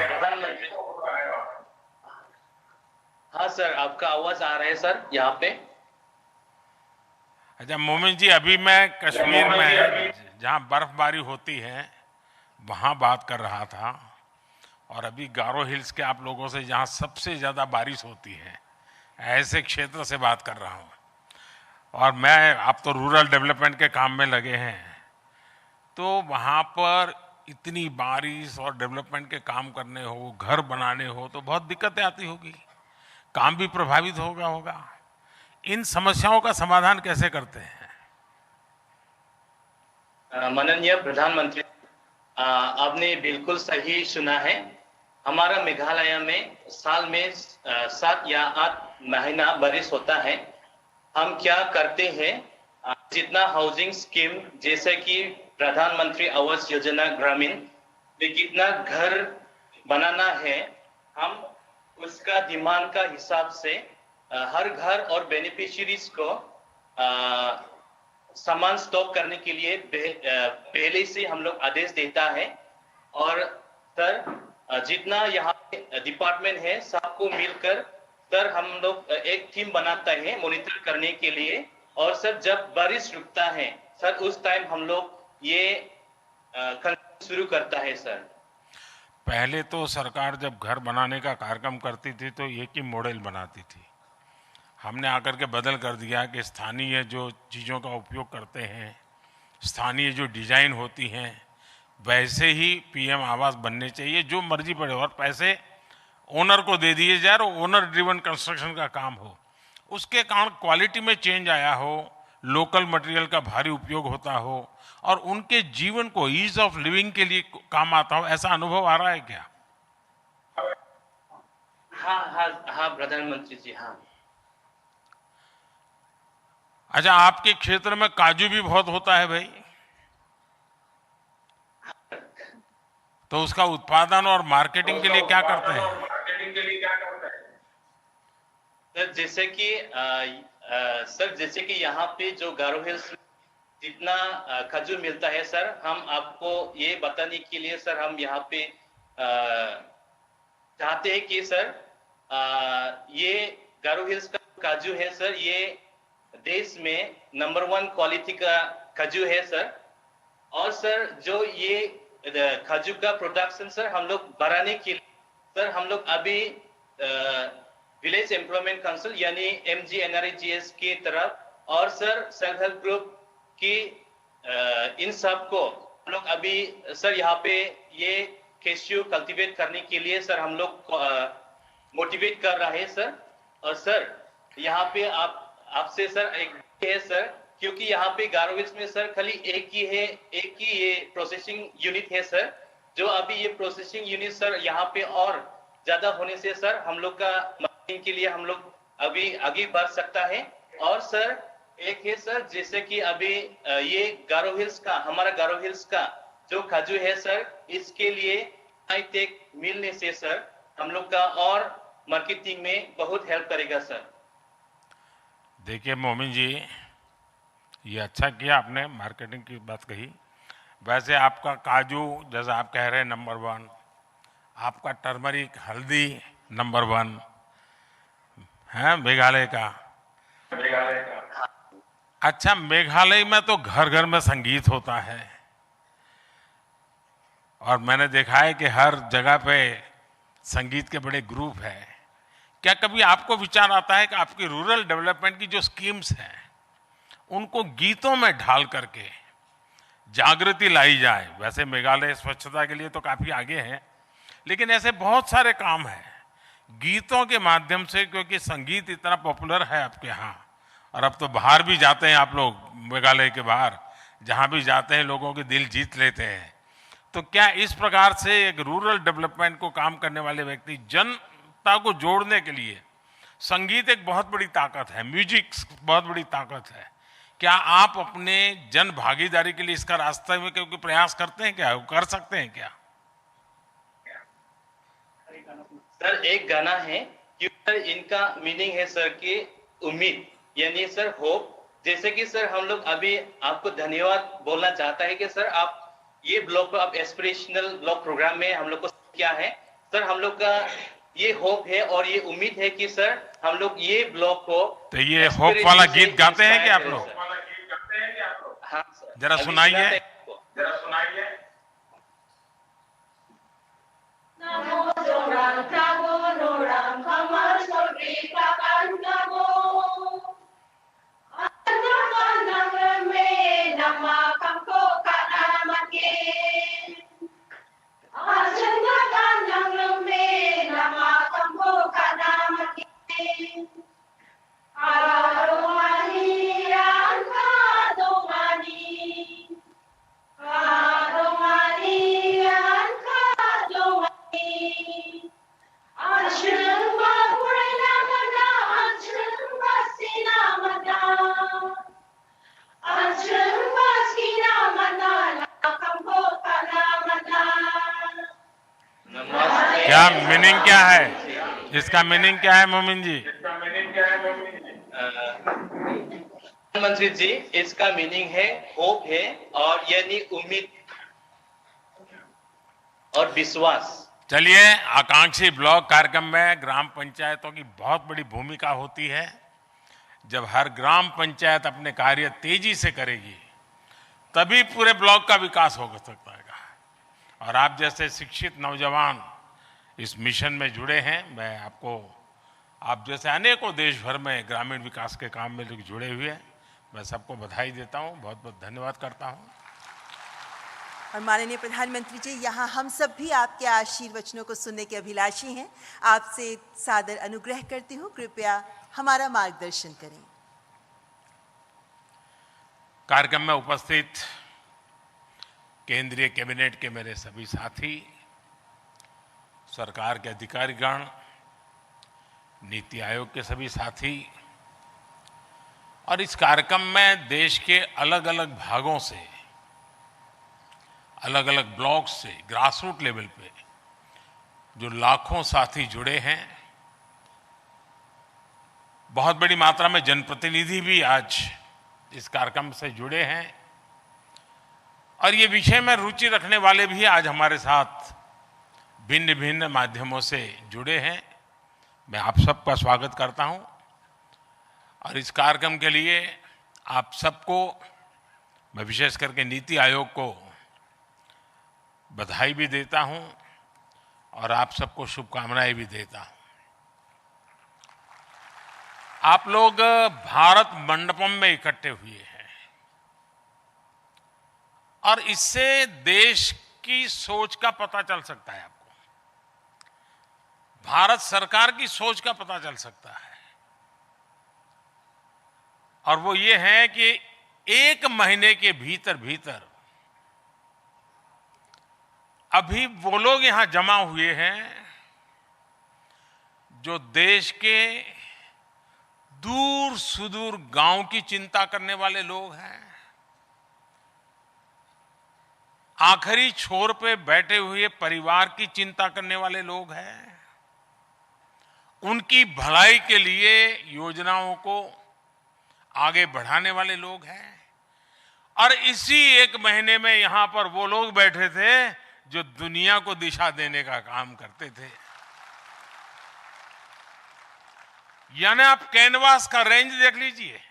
हाँ सर, आपका आवाज आ रहा है सर यहाँ पे। अच्छा मोमिन जी, अभी मैं कश्मीर में जहाँ बर्फबारी होती है वहाँ बात कर रहा था और अभी गारो हिल्स के आप लोगों से जहाँ सबसे ज़्यादा बारिश होती है ऐसे क्षेत्र से बात कर रहा हूँ। और मैं, आप तो रूरल डेवलपमेंट के काम में लगे हैं, तो वहाँ पर इतनी बारिश और डेवलपमेंट के काम करने हो, घर बनाने हो तो बहुत दिक्कतें आती होगी, काम भी प्रभावित होगा। इन समस्याओं का समाधान कैसे करते हैं? माननीय प्रधानमंत्री, आपने बिल्कुल सही सुना है। हमारा मेघालय में साल में 7 या 8 महीना बारिश होता है हम क्या करते हैं, जितना हाउसिंग स्कीम जैसे कि प्रधानमंत्री आवास योजना ग्रामीण में कितना घर बनाना है, हम उसका डिमांड का हिसाब से हर घर और बेनिफिशियरीज को सामान स्टॉक करने के लिए पहले से हम लोग आदेश देता है। और सर जितना यहाँ पे डिपार्टमेंट है सबको मिलकर सर हम लोग एक टीम बनाता है मॉनिटर करने के लिए। और सर जब बारिश रुकता है सर उस टाइम हम लोग ये शुरू करता है। सर पहले तो सरकार जब घर बनाने का कार्यक्रम करती थी तो एक ही मॉडल बनाती थी। हमने आकर के बदल कर दिया कि स्थानीय जो चीज़ों का उपयोग करते हैं, स्थानीय जो डिजाइन होती हैं, वैसे ही पीएम आवास बनने चाहिए। जो मर्जी पड़े और पैसे ओनर को दे दिए जाए और ओनर ड्रिवन कंस्ट्रक्शन का काम हो। उसके कारण क्वालिटी में चेंज आया हो, लोकल मटेरियल का भारी उपयोग होता हो और उनके जीवन को ईज ऑफ लिविंग के लिए काम आता हो। ऐसा अनुभव आ रहा है क्या? हाँ प्रधानमंत्री जी, हाँ। अच्छा, आपके क्षेत्र में काजू भी बहुत होता है भाई, तो उसका उत्पादन और मार्केटिंग के लिए क्या करते हैं? सर जैसे कि यहाँ पे जो गारो हिल्स जितना खजूर मिलता है सर, हम आपको ये बताने के लिए सर हम यहाँ पे चाहते हैं कि सर ये गारो हिल्स का काजू है सर, ये देश में नंबर 1 क्वालिटी का खजूर है सर। और सर जो ये खजूर का प्रोडक्शन सर हम लोग बढ़ाने के लिए सर हम लोग अभी विलेज एम्प्लॉयमेंट काउंसिल यानी MGNREGS की तरफ और सर सेल्फ हेल्प ग्रुप की इन सब को हम लोग अभी सर यहाँ पे ये कैश्यू कल्टीवेट करने के लिए सर हम लोग मोटिवेट कर रहे हैं सर। और सर यहाँ पे आपसे सर एक है सर, क्योंकि यहाँ पे गारो हिल्स में सर खाली एक ही ये प्रोसेसिंग यूनिट है सर, जो अभी ये प्रोसेसिंग यूनिट सर यहाँ पे और ज्यादा होने से सर हम लोग का मार्केटिंग के लिए हम लोग अभी आगे बढ़ सकता है। और सर एक है सर, जैसे कि अभी ये गारो हिल्स का हमारा गारो हिल्स का जो खजूर है सर, इसके लिए हाईटेक मिलने से सर हम लोग का और मार्केटिंग में बहुत हेल्प करेगा सर। देखिए मोमिन जी, ये अच्छा किया आपने मार्केटिंग की बात कही। वैसे आपका काजू जैसा आप कह रहे हैं नंबर 1, आपका टर्मरिक हल्दी नंबर 1 है मेघालय का। अच्छा, मेघालय में तो घर घर में संगीत होता है और मैंने देखा है कि हर जगह पे संगीत के बड़े ग्रुप हैं। क्या कभी आपको विचार आता है कि आपकी रूरल डेवलपमेंट की जो स्कीम्स हैं उनको गीतों में ढाल करके जागृति लाई जाए? वैसे मेघालय स्वच्छता के लिए तो काफी आगे है, लेकिन ऐसे बहुत सारे काम हैं गीतों के माध्यम से, क्योंकि संगीत इतना पॉपुलर है आपके यहाँ। और अब तो बाहर भी जाते हैं आप लोग, मेघालय के बाहर जहाँ भी जाते हैं लोगों के दिल जीत लेते हैं। तो क्या इस प्रकार से एक रूरल डेवलपमेंट को काम करने वाले व्यक्ति जनता को जोड़ने के लिए, संगीत एक बहुत बड़ी ताकत है, म्यूजिक बहुत बड़ी ताकत है, क्या आप अपने जन भागीदारी के लिए इसका रास्ते में क्योंकि प्रयास करते हैं, क्या कर सकते हैं क्या? सर एक गाना है कि सर इनका मीनिंग है सर कि उम्मीद यानी सर होप। जैसे कि सर हम लोग अभी आपको धन्यवाद बोलना चाहता है कि सर आप ये ब्लॉक आप एस्पिरेशनल ब्लॉक प्रोग्राम में हम लोग को क्या है सर, हम लोग का ये होप है और ये उम्मीद है कि सर हम लोग ये ब्लॉक को। तो ये होप वाला गीत गाते हैं क्या आप लोग? हाँ सर, जरा सुनाइए। मीनिंग क्या है? इसका मीनिंग क्या है मोमिन जी? प्रधानमंत्री जी, इसका मीनिंग है होप है, और यानी उम्मीद और विश्वास। चलिए, आकांक्षी ब्लॉक कार्यक्रम में ग्राम पंचायतों की बहुत बड़ी भूमिका होती है। जब हर ग्राम पंचायत अपने कार्य तेजी से करेगी तभी पूरे ब्लॉक का विकास हो सकता है। और आप जैसे शिक्षित नौजवान इस मिशन में जुड़े हैं। मैं आपको, आप जैसे अनेकों देश भर में ग्रामीण विकास के काम में लोग जुड़े हुए हैं, मैं सबको बधाई देता हूं, बहुत बहुत धन्यवाद करता हूं। और माननीय प्रधानमंत्री जी, यहाँ हम सब भी आपके आशीर्वचनों को सुनने के अभिलाषी हैं। आपसे सादर अनुग्रह करती हूँ, कृपया हमारा मार्गदर्शन करें। कार्यक्रम में उपस्थित केंद्रीय कैबिनेट के मेरे सभी साथी, सरकार के अधिकारीगण, नीति आयोग के सभी साथी, और इस कार्यक्रम में देश के अलग अलग भागों से, अलग अलग ब्लॉक से, ग्रासरूट लेवल पे जो लाखों साथी जुड़े हैं, बहुत बड़ी मात्रा में जनप्रतिनिधि भी आज इस कार्यक्रम से जुड़े हैं, और ये विषय में रुचि रखने वाले भी आज हमारे साथ भिन्न भिन्न माध्यमों से जुड़े हैं। मैं आप सबका स्वागत करता हूं, और इस कार्यक्रम के लिए आप सबको, मैं विशेष करके नीति आयोग को बधाई भी देता हूं और आप सबको शुभकामनाएं भी देता हूं। आप लोग भारत मंडपम में इकट्ठे हुए हैं, और इससे देश की सोच का पता चल सकता है। आपको भारत सरकार की सोच का पता चल सकता है, और वो ये है कि एक महीने के भीतर भीतर अभी वो लोग यहां जमा हुए हैं जो देश के दूर सुदूर गांव की चिंता करने वाले लोग हैं, आखिरी छोर पे बैठे हुए परिवार की चिंता करने वाले लोग हैं, उनकी भलाई के लिए योजनाओं को आगे बढ़ाने वाले लोग हैं। और इसी एक महीने में यहां पर वो लोग बैठे थे जो दुनिया को दिशा देने का काम करते थे। यानी आप कैनवास का रेंज देख लीजिए।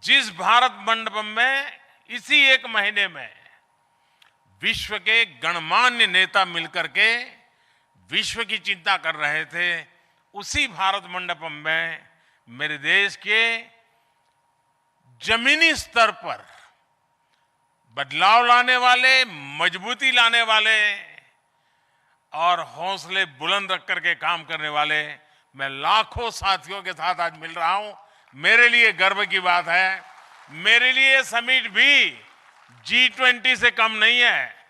जिस भारत मंडपम में इसी एक महीने में विश्व के गणमान्य नेता मिलकर के विश्व की चिंता कर रहे थे, उसी भारत मंडपम में मेरे देश के जमीनी स्तर पर बदलाव लाने वाले, मजबूती लाने वाले और हौसले बुलंद रख करके काम करने वाले मैं लाखों साथियों के साथ आज मिल रहा हूं। मेरे लिए गर्व की बात है। मेरे लिए समिट भी G20 से कम नहीं है।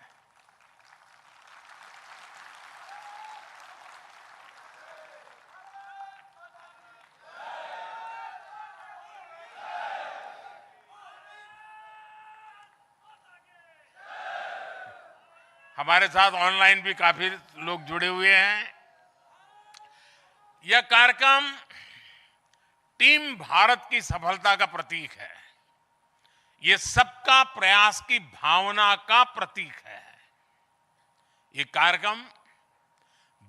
हमारे साथ ऑनलाइन भी काफी लोग जुड़े हुए हैं। यह कार्यक्रम टीम भारत की सफलता का प्रतीक है। ये सबका प्रयास की भावना का प्रतीक है। ये कार्यक्रम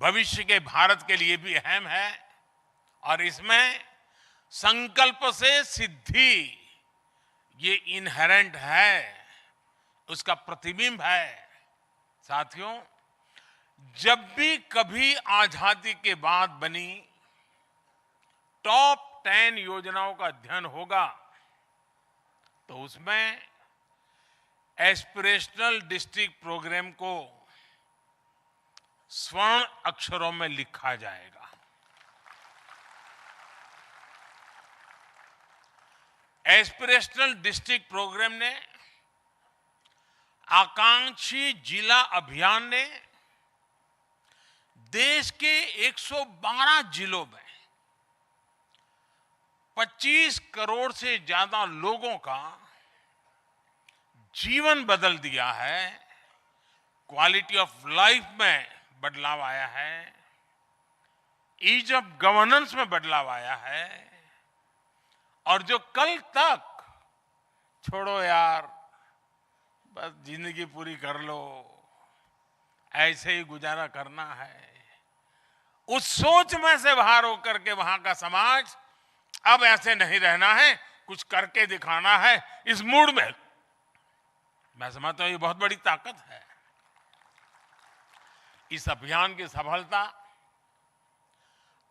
भविष्य के भारत के लिए भी अहम है, और इसमें संकल्प से सिद्धि ये इनहेरेंट है, उसका प्रतिबिंब है। साथियों, जब भी कभी आजादी के बाद बनी टॉप 10 योजनाओं का अध्ययन होगा तो उसमें एस्पिरेशनल डिस्ट्रिक्ट प्रोग्राम को स्वर्ण अक्षरों में लिखा जाएगा। एस्पिरेशनल डिस्ट्रिक्ट प्रोग्राम ने, आकांक्षी जिला अभियान ने देश के 112 जिलों में 25 करोड़ से ज्यादा लोगों का जीवन बदल दिया है। क्वालिटी ऑफ लाइफ में बदलाव आया है। ईज ऑफ गवर्नेंस में बदलाव आया है और जो कल तक छोड़ो यार बस जिंदगी पूरी कर लो, ऐसे ही गुजारा करना है, उस सोच में से बाहर होकर के वहां का समाज अब ऐसे नहीं रहना है, कुछ करके दिखाना है, इस मूड में मैं समझता हूं ये बहुत बड़ी ताकत है। इस अभियान की सफलता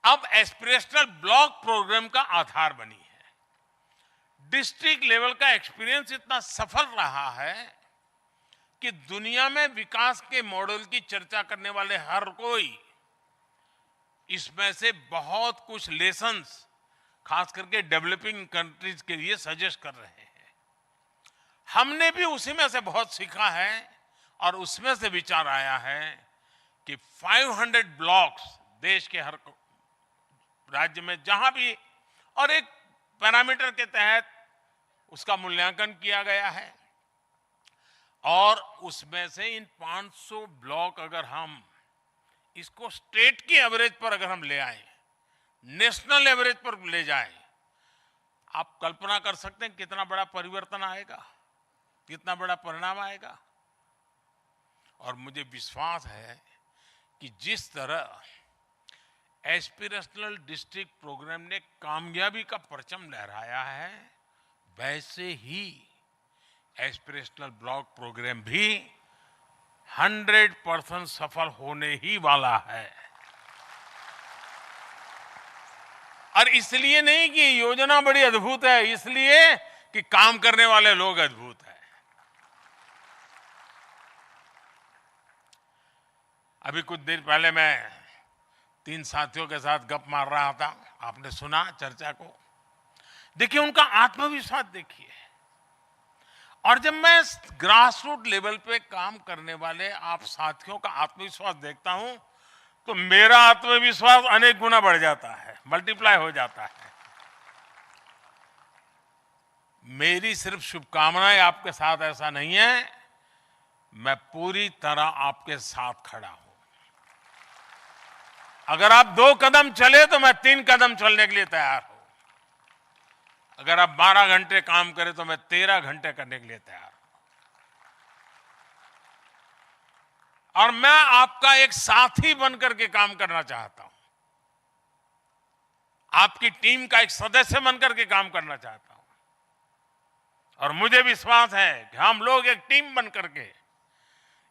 अब एस्पिरेशनल ब्लॉक प्रोग्राम का आधार बनी है। डिस्ट्रिक्ट लेवल का एक्सपीरियंस इतना सफल रहा है कि दुनिया में विकास के मॉडल की चर्चा करने वाले हर कोई इसमें से बहुत कुछ लेसन्स खास करके डेवलपिंग कंट्रीज के लिए सजेस्ट कर रहे हैं। हमने भी उसी में से बहुत सीखा है और उसमें से विचार आया है कि 500 ब्लॉक्स देश के हर राज्य में जहां भी, और एक पैरामीटर के तहत उसका मूल्यांकन किया गया है, और उसमें से इन 500 ब्लॉक अगर हम इसको स्टेट की एवरेज पर अगर हम ले आए, नेशनल एवरेज पर ले जाएं, आप कल्पना कर सकते हैं कितना बड़ा परिवर्तन आएगा, कितना बड़ा परिणाम आएगा। और मुझे विश्वास है कि जिस तरह एस्पिरेशनल डिस्ट्रिक्ट प्रोग्राम ने कामयाबी का परचम लहराया है, वैसे ही एस्पिरेशनल ब्लॉक प्रोग्राम भी 100% सफल होने ही वाला है। और इसलिए नहीं कि योजना बड़ी अद्भुत है, इसलिए कि काम करने वाले लोग अद्भुत हैं। अभी कुछ देर पहले मैं 3 साथियों के साथ गप मार रहा था, आपने सुना चर्चा को। देखिए उनका आत्मविश्वास देखिए, और जब मैं ग्रास रूट लेवल पे काम करने वाले आप साथियों का आत्मविश्वास देखता हूं तो मेरा आत्मविश्वास अनेक गुना बढ़ जाता है, मल्टीप्लाई हो जाता है। मेरी सिर्फ शुभकामनाएं आपके साथ ऐसा नहीं है, मैं पूरी तरह आपके साथ खड़ा हूं। अगर आप 2 कदम चले तो मैं 3 कदम चलने के लिए तैयार हूं। अगर आप 12 घंटे काम करें तो मैं 13 घंटे करने के लिए तैयार हूं। और मैं आपका एक साथी बनकर के काम करना चाहता हूं, आपकी टीम का एक सदस्य बनकर के काम करना चाहता हूं। और मुझे विश्वास है कि हम लोग एक टीम बनकर के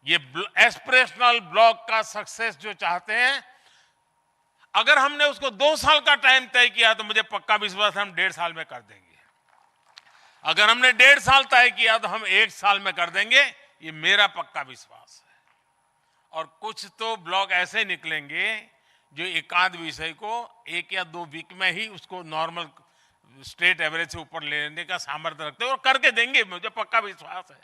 ये एस्पिरेशनल ब्लॉक का सक्सेस जो चाहते हैं, अगर हमने उसको 2 साल का टाइम तय किया तो मुझे पक्का विश्वास है हम 1.5 साल में कर देंगे। अगर हमने 1.5 साल तय किया तो हम 1 साल में कर देंगे, ये मेरा पक्का विश्वास है। और कुछ तो ब्लॉक ऐसे निकलेंगे जो एकाध विषय को 1 या 2 वीक में ही उसको नॉर्मल स्टेट एवरेज से ऊपर लेने का सामर्थ्य रखते हैं और करके देंगे, मुझे पक्का विश्वास है।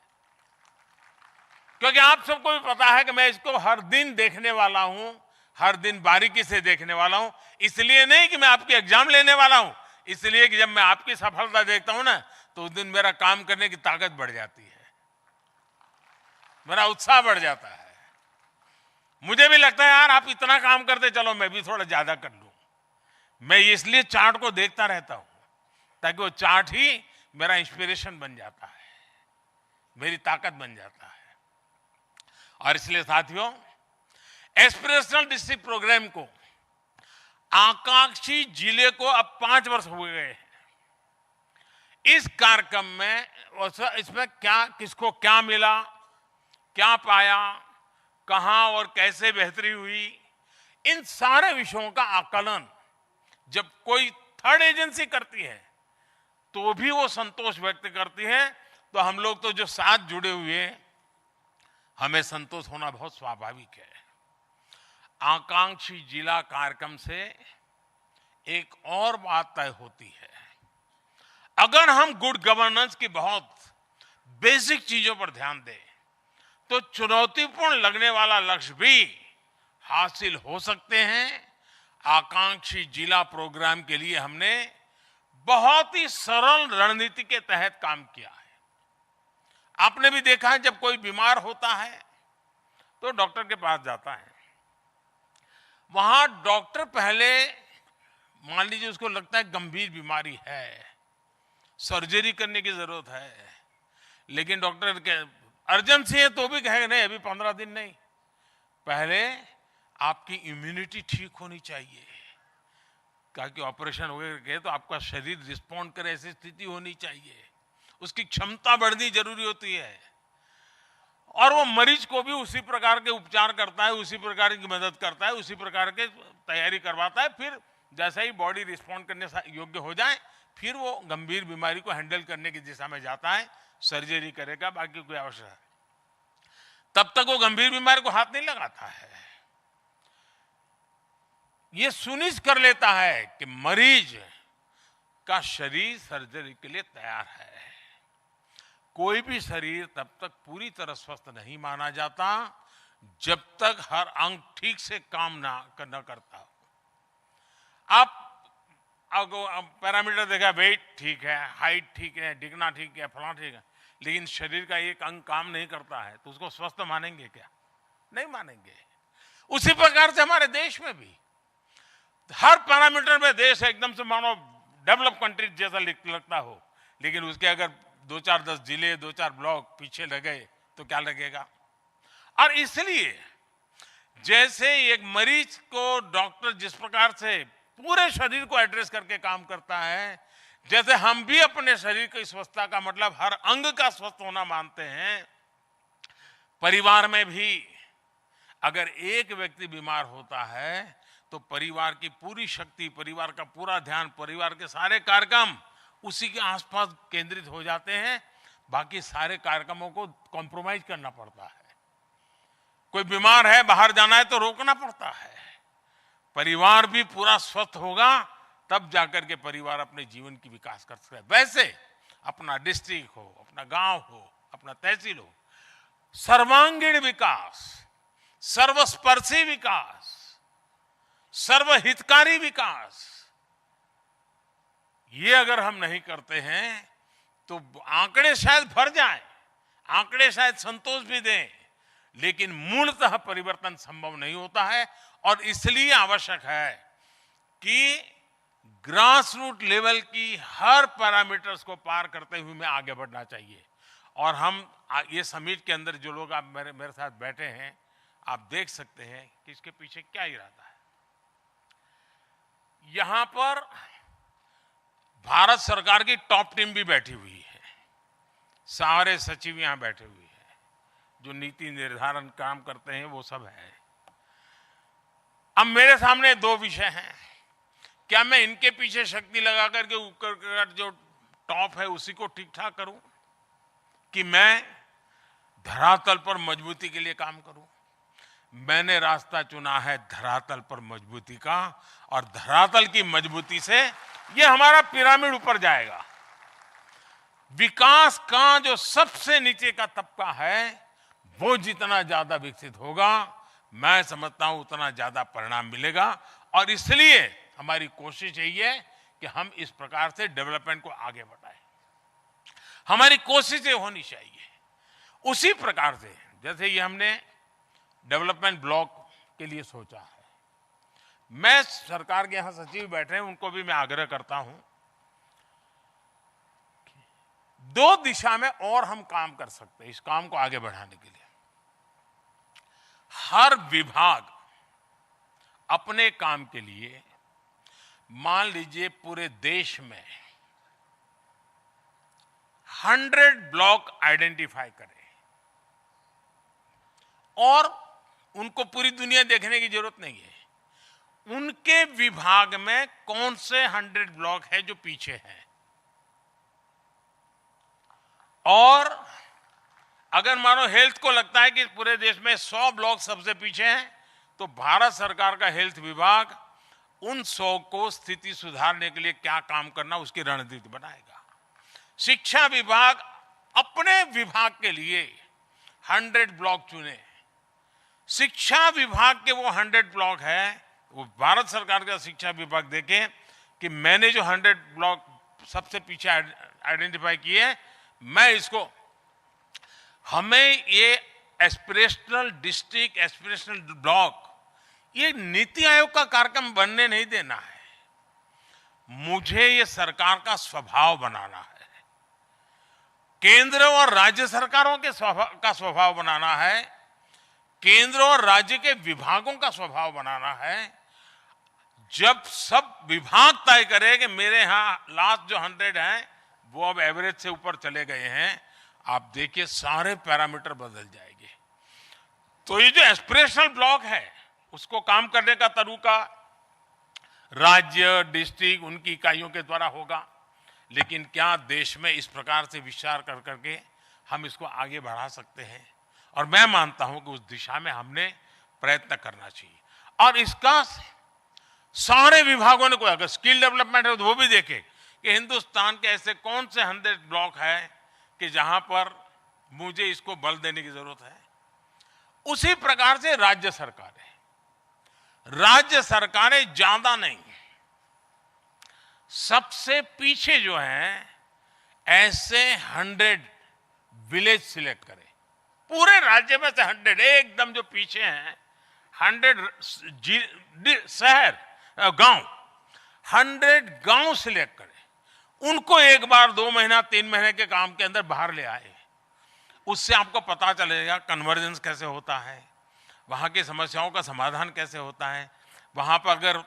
क्योंकि आप सबको भी पता है कि मैं इसको हर दिन देखने वाला हूं, हर दिन बारीकी से देखने वाला हूं। इसलिए नहीं कि मैं आपके एग्जाम लेने वाला हूं, इसलिए कि जब मैं आपकी सफलता देखता हूं ना तो उस दिन मेरा काम करने की ताकत बढ़ जाती है, मेरा उत्साह बढ़ जाता है। मुझे भी लगता है यार आप इतना काम करते, चलो मैं भी थोड़ा ज्यादा कर लूं। मैं इसलिए चार्ट को देखता रहता हूं ताकि वो चार्ट ही मेरा इंस्पिरेशन बन जाता है, मेरी ताकत बन जाता है। और इसलिए साथियों, एस्पिरेशनल डिस्ट्रिक्ट प्रोग्राम को आकांक्षी जिले को अब 5 वर्ष हो गए हैं। इस कार्यक्रम में इसमें क्या, किसको क्या मिला, क्या पाया, कहां और कैसे बेहतरी हुई, इन सारे विषयों का आकलन जब कोई थर्ड एजेंसी करती है तो भी वो संतोष व्यक्त करती है, तो हम लोग तो जो साथ जुड़े हुए हमें संतोष होना बहुत स्वाभाविक है। आकांक्षी जिला कार्यक्रम से एक और बात तय होती है, अगर हम गुड गवर्नेंस की बहुत बेसिक चीजों पर ध्यान दें तो चुनौतीपूर्ण लगने वाला लक्ष्य भी हासिल हो सकते हैं। आकांक्षी जिला प्रोग्राम के लिए हमने बहुत ही सरल रणनीति के तहत काम किया है। आपने भी देखा है, जब कोई बीमार होता है तो डॉक्टर के पास जाता है, वहां डॉक्टर पहले मान लीजिए उसको लगता है गंभीर बीमारी है, सर्जरी करने की जरूरत है, लेकिन डॉक्टर के अर्जेंसी है तो भी कहेगा नहीं अभी 15 दिन नहीं, पहले आपकी इम्यूनिटी ठीक होनी चाहिए, ताकि ऑपरेशन हो गए तो आपका शरीर रिस्पॉन्ड करे ऐसी स्थिति होनी चाहिए, उसकी क्षमता बढ़नी जरूरी होती है। और वो मरीज को भी उसी प्रकार के उपचार करता है, उसी प्रकार की मदद करता है, उसी प्रकार के तैयारी करवाता है। फिर जैसे ही बॉडी रिस्पॉन्ड करने योग्य हो जाए फिर वो गंभीर बीमारी को हैंडल करने की दिशा में जाता है, सर्जरी करेगा, बाकी कोई आवश्यक है तब तक वो गंभीर बीमारी को हाथ नहीं लगाता है। ये सुनिश्चित कर लेता है कि मरीज का शरीर सर्जरी के लिए तैयार है। कोई भी शरीर तब तक पूरी तरह स्वस्थ नहीं माना जाता जब तक हर अंग ठीक से काम ना करता। आप पैरामीटर देखा, वेट ठीक है, हाइट ठीक है, डिगना ठीक है, फलाना ठीक है, लेकिन शरीर का एक अंग काम नहीं करता है तो उसको स्वस्थ मानेंगे क्या? नहीं मानेंगे। उसी प्रकार से हमारे देश में भी हर पैरामीटर में देश एकदम से मानो डेवलप कंट्री जैसा लगता हो, लेकिन उसके अगर 2-4-10 जिले, 2-4 ब्लॉक पीछे लगे तो क्या लगेगा? और इसलिए जैसे एक मरीज को डॉक्टर जिस प्रकार से पूरे शरीर को एड्रेस करके काम करता है, जैसे हम भी अपने शरीर की स्वस्थता का मतलब हर अंग का स्वस्थ होना मानते हैं, परिवार में भी अगर एक व्यक्ति बीमार होता है तो परिवार की पूरी शक्ति, परिवार का पूरा ध्यान, परिवार के सारे कार्यक्रम उसी के आसपास केंद्रित हो जाते हैं। बाकी सारे कार्यक्रमों को कॉम्प्रोमाइज करना पड़ता है। कोई बीमार है, बाहर जाना है तो रोकना पड़ता है। परिवार भी पूरा स्वस्थ होगा तब जाकर के परिवार अपने जीवन की विकास कर सकता है। वैसे अपना डिस्ट्रिक्ट हो, अपना गांव हो, अपना तहसील हो, सर्वांगीण विकास, सर्वस्पर्शी विकास, सर्वहितकारी विकास, ये अगर हम नहीं करते हैं तो आंकड़े शायद भर जाएं, आंकड़े शायद संतोष भी दें, लेकिन मूलतः परिवर्तन संभव नहीं होता है। और इसलिए आवश्यक है कि ग्रास रूट लेवल की हर पैरामीटर्स को पार करते हुए हमें आगे बढ़ना चाहिए। और हम ये समिट के अंदर जो लोग आप मेरे साथ बैठे हैं, आप देख सकते हैं कि इसके पीछे क्या इरादा है। यहां पर भारत सरकार की टॉप टीम भी बैठी हुई है, सारे सचिव यहां बैठे हुए हैं, जो नीति निर्धारण काम करते हैं वो सब है। अब मेरे सामने 2 विषय हैं, क्या मैं इनके पीछे शक्ति लगा करके ऊपर का जो टॉप है उसी को ठीक ठाक करूं, कि मैं धरातल पर मजबूती के लिए काम करूं? मैंने रास्ता चुना है धरातल पर मजबूती का, और धरातल की मजबूती से ये हमारा पिरामिड ऊपर जाएगा। विकास का जो सबसे नीचे का तबका है वो जितना ज्यादा विकसित होगा, मैं समझता हूं उतना ज्यादा परिणाम मिलेगा। और इसलिए हमारी कोशिश यही है कि हम इस प्रकार से डेवलपमेंट को आगे बढ़ाएं। हमारी कोशिश ये होनी चाहिए। उसी प्रकार से जैसे ये हमने डेवलपमेंट ब्लॉक के लिए सोचा है, मैं सरकार के यहां सचिव बैठे हैं, उनको भी मैं आग्रह करता हूं 2 दिशा में और हम काम कर सकते हैं इस काम को आगे बढ़ाने के लिए। हर विभाग अपने काम के लिए, मान लीजिए पूरे देश में 100 ब्लॉक आइडेंटिफाई करे, और उनको पूरी दुनिया देखने की जरूरत नहीं है, उनके विभाग में कौन से 100 ब्लॉक है जो पीछे हैं। और अगर मानो हेल्थ को लगता है कि पूरे देश में 100 ब्लॉक सबसे पीछे हैं, तो भारत सरकार का हेल्थ विभाग उन 100 को स्थिति सुधारने के लिए क्या काम करना उसकी रणनीति बनाएगा। शिक्षा विभाग अपने विभाग के लिए 100 ब्लॉक चुने। शिक्षा विभाग के वो 100 ब्लॉक है, वो भारत सरकार का शिक्षा विभाग देखे कि मैंने जो 100 ब्लॉक सबसे पीछे आइडेंटिफाई किए, मैं इसको, हमें ये एस्पिरेशनल डिस्ट्रिक्ट, एस्पिरेशनल ब्लॉक, ये नीति आयोग का कार्यक्रम बनने नहीं देना है, मुझे ये सरकार का स्वभाव बनाना है, केंद्र और राज्य सरकारों के स्वभाव बनाना है, केंद्र और राज्य के विभागों का स्वभाव बनाना है। जब सब विभाग तय करे कि मेरे यहाँ लास्ट जो 100 हैं वो अब एवरेज से ऊपर चले गए हैं, आप देखिए सारे पैरामीटर बदल जाएंगे। तो ये जो एस्पिरेशनल ब्लॉक है उसको काम करने का तरीका राज्य, डिस्ट्रिक्ट, उनकी इकाइयों के द्वारा होगा, लेकिन क्या देश में इस प्रकार से विचार कर करके हम इसको आगे बढ़ा सकते हैं? और मैं मानता हूं कि उस दिशा में हमने प्रयत्न करना चाहिए। और इसका सारे विभागों ने, कोई अगर स्किल डेवलपमेंट है तो वो भी देखे कि हिंदुस्तान के ऐसे कौन से 100 ब्लॉक है कि जहां पर मुझे इसको बल देने की जरूरत है। उसी प्रकार से राज्य सरकारें ज्यादा नहीं, सबसे पीछे जो है ऐसे 100 विलेज सिलेक्ट करें, पूरे राज्य में से 100 एकदम जो पीछे हैं 100 शहर, गांव, 100 गांव सिलेक्ट करें, उनको एक बार 2 महीना 3 महीने के काम के अंदर बाहर ले आए। उससे आपको पता चलेगा कन्वर्जेंस कैसे होता है, वहां की समस्याओं का समाधान कैसे होता है, वहां पर अगर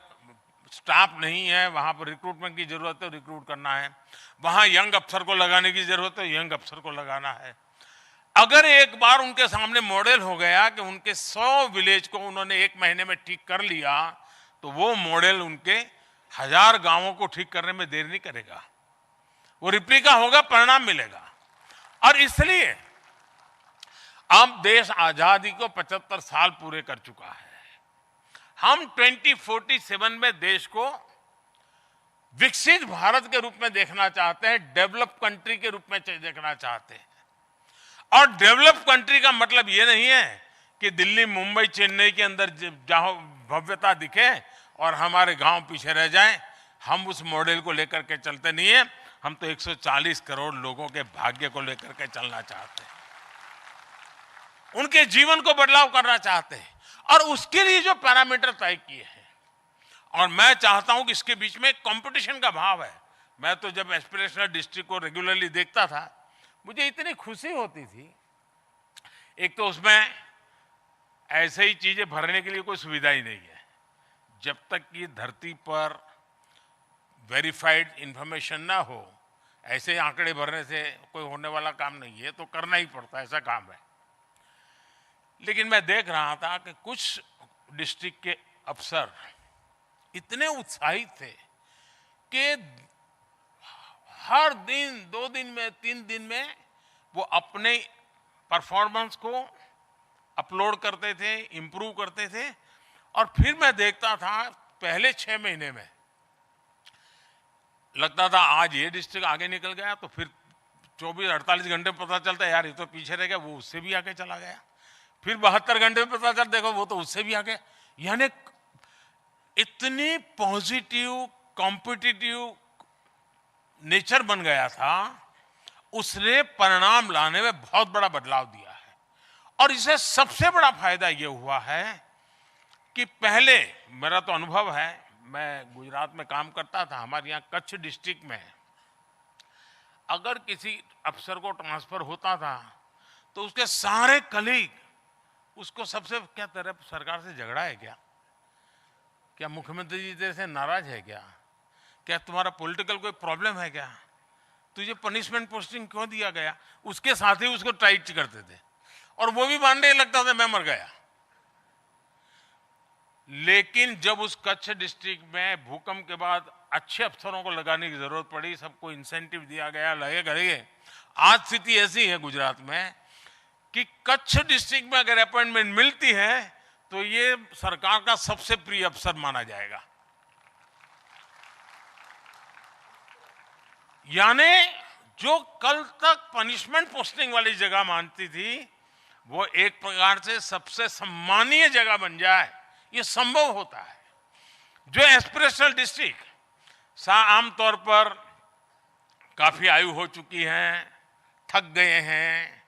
स्टाफ नहीं है वहां पर रिक्रूटमेंट की जरूरत है, रिक्रूट करना है, वहां यंग अफसर को लगाने की जरूरत है, यंग अफसर को लगाना है। अगर एक बार उनके सामने मॉडल हो गया कि उनके 100 विलेज को उन्होंने 1 महीने में ठीक कर लिया, तो वो मॉडल उनके 1000 गांवों को ठीक करने में देर नहीं करेगा, वो रिप्लिका होगा, परिणाम मिलेगा। और इसलिए अब देश आजादी को 75 साल पूरे कर चुका है। हम 2047 में देश को विकसित भारत के रूप में देखना चाहते हैं, डेवलप कंट्री के रूप में देखना चाहते हैं। और डेवलप कंट्री का मतलब ये नहीं है कि दिल्ली, मुंबई, चेन्नई के अंदर जहां भव्यता दिखे और हमारे गांव पीछे रह जाएं। हम उस मॉडल को लेकर के चलते नहीं है, हम तो 140 करोड़ लोगों के भाग्य को लेकर के चलना चाहते हैं, उनके जीवन को बदलाव करना चाहते हैं, और उसके लिए जो पैरामीटर तय किए हैं। और मैं चाहता हूं कि इसके बीच में कंपटीशन का भाव है। मैं तो जब एस्पिरेशनल डिस्ट्रिक्ट को रेगुलरली देखता था, मुझे इतनी खुशी होती थी। एक तो उसमें ऐसे ही चीजें भरने के लिए कोई सुविधा ही नहीं है। जब तक कि धरती पर वेरीफाइड इंफॉर्मेशन ना हो, ऐसे आंकड़े भरने से कोई होने वाला काम नहीं है, तो करना ही पड़ता है, ऐसा काम है। लेकिन मैं देख रहा था कि कुछ डिस्ट्रिक्ट के अफसर इतने उत्साहित थे कि हर दिन, 2 दिन में, 3 दिन में वो अपने परफॉर्मेंस को अपलोड करते थे, इंप्रूव करते थे। और फिर मैं देखता था पहले 6 महीने में लगता था आज ये डिस्ट्रिक्ट आगे निकल गया, तो फिर 24-48 घंटे में पता चलता यार ये तो पीछे रह गया, वो उससे भी आगे चला गया। फिर 72 घंटे में पता चल, देखो वो तो उससे भी आगे। यानी इतनी पॉजिटिव कॉम्पिटिटिव नेचर बन गया था, उसने परिणाम लाने में बहुत बड़ा बदलाव दिया है। और इससे सबसे बड़ा फायदा ये हुआ है कि पहले, मेरा तो अनुभव है, मैं गुजरात में काम करता था, हमारे यहाँ कच्छ डिस्ट्रिक्ट में अगर किसी अफसर को ट्रांसफर होता था तो उसके सारे कलीग उसको सबसे क्या तेरे सरकार से झगड़ा है क्या मुख्यमंत्री जी तेरे से नाराज है क्या तुम्हारा पॉलिटिकल कोई प्रॉब्लम है क्या, तुझे पनिशमेंट पोस्टिंग क्यों दिया गया, उसके साथ ही उसको टाइट करते थे और वो भी मानने लगता था मैं मर गया। लेकिन जब उस कच्छ डिस्ट्रिक्ट में भूकंप के बाद अच्छे अफसरों को लगाने की जरूरत पड़ी, सबको इंसेंटिव दिया गया, लगे। आज स्थिति ऐसी है गुजरात में कि कच्छ डिस्ट्रिक्ट में अगर अपॉइंटमेंट मिलती है तो ये सरकार का सबसे प्रिय अफसर माना जाएगा। यानी जो कल तक पनिशमेंट पोस्टिंग वाली जगह मानती थी, वो एक प्रकार से सबसे सम्मानीय जगह बन जाए, ये संभव होता है। जो एस्पिरेशनल डिस्ट्रिक्ट आमतौर पर काफी आयु हो चुकी हैं, थक गए हैं,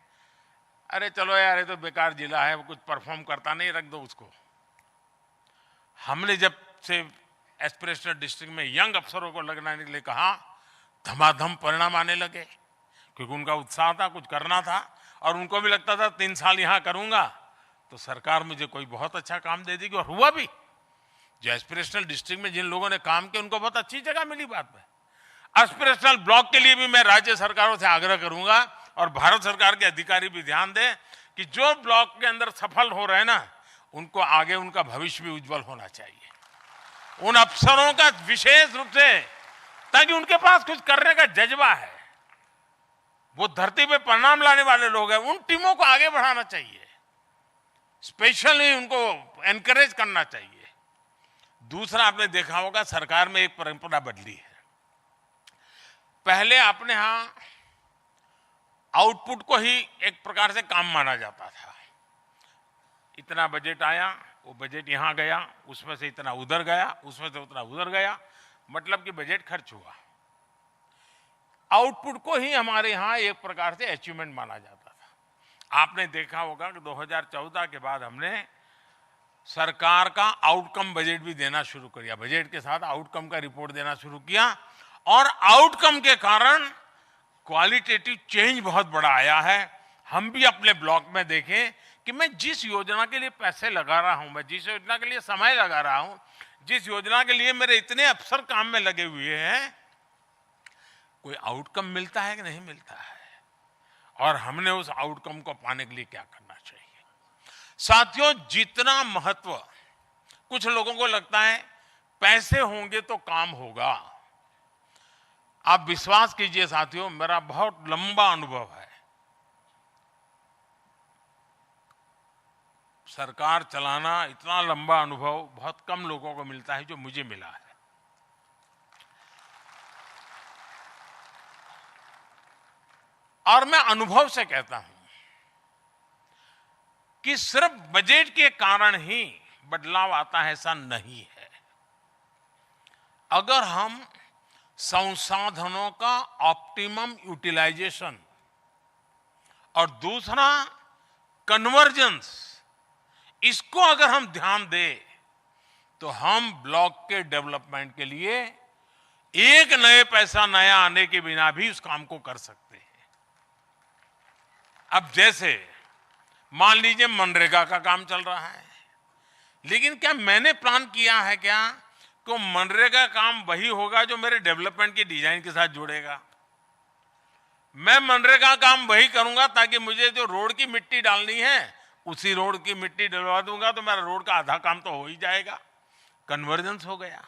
अरे चलो यार ये तो बेकार जिला है, वो कुछ परफॉर्म करता नहीं, रख दो उसको। हमने जब से एस्पिरेशनल डिस्ट्रिक्ट में यंग अफसरों को लगाने के लिए कहा, धमाधम परिणाम आने लगे, क्योंकि उनका उत्साह था, कुछ करना था, और उनको भी लगता था 3 साल यहाँ करूँगा तो सरकार मुझे कोई बहुत अच्छा काम दे देगी। और हुआ भी। जो एस्पिरेशनल डिस्ट्रिक्ट में जिन लोगों ने काम किया उनको बहुत अच्छी जगह मिली। बात में एस्पिरेशनल ब्लॉक के लिए भी मैं राज्य सरकारों से आग्रह करूंगा और भारत सरकार के अधिकारी भी ध्यान दें कि जो ब्लॉक के अंदर सफल हो रहे हैं ना, उनको आगे उनका भविष्य भी उज्जवल होना चाहिए। उन अफसरों का विशेष रूप से, ताकि उनके पास कुछ करने का जज्बा है, वो धरती पे परिणाम लाने वाले लोग हैं, उन टीमों को आगे बढ़ाना चाहिए, स्पेशली उनको एनकरेज करना चाहिए। दूसरा, आपने देखा होगा सरकार में एक परंपरा बदली है। पहले अपने यहां आउटपुट को ही एक प्रकार से काम माना जाता था। इतना बजट आया, वो बजट यहां गया, उसमें से इतना उधर गया, उसमें से उतना उधर गया, मतलब कि बजट खर्च हुआ। आउटपुट को ही हमारे यहां एक प्रकार से अचीवमेंट माना जाता था। आपने देखा होगा कि 2014 के बाद हमने सरकार का आउटकम बजट भी देना शुरू किया, बजट के साथ आउटकम का रिपोर्ट देना शुरू किया, और आउटकम के कारण क्वालिटेटिव चेंज बहुत बड़ा आया है। हम भी अपने ब्लॉक में देखें कि मैं जिस योजना के लिए पैसे लगा रहा हूं, मैं जिस योजना के लिए समय लगा रहा हूं, जिस योजना के लिए मेरे इतने अफसर काम में लगे हुए हैं, कोई आउटकम मिलता है कि नहीं मिलता है, और हमने उस आउटकम को पाने के लिए क्या करना चाहिए। साथियों, जितना महत्व कुछ लोगों को लगता है पैसे होंगे तो काम होगा, आप विश्वास कीजिए साथियों, मेरा बहुत लंबा अनुभव है। सरकार चलाना, इतना लंबा अनुभव बहुत कम लोगों को मिलता है जो मुझे मिला है। और मैं अनुभव से कहता हूं कि सिर्फ बजट के कारण ही बदलाव आता है, ऐसा नहीं है। अगर हम संसाधनों का ऑप्टिमम यूटिलाइजेशन और दूसरा कन्वर्जेंस, इसको अगर हम ध्यान दें तो हम ब्लॉक के डेवलपमेंट के लिए एक नए पैसा नया आने के बिना भी उस काम को कर सकते हैं। अब जैसे मान लीजिए मनरेगा का काम चल रहा है, लेकिन क्या मैंने प्लान किया है क्या तो मनरेगा काम वही होगा जो मेरे डेवलपमेंट की डिजाइन के साथ जुड़ेगा? मैं मनरेगा काम वही करूंगा ताकि मुझे जो रोड की मिट्टी डालनी है उसी रोड की मिट्टी डलवा दूंगा तो मेरा रोड का आधा काम तो हो ही जाएगा। कन्वर्जेंस हो गया।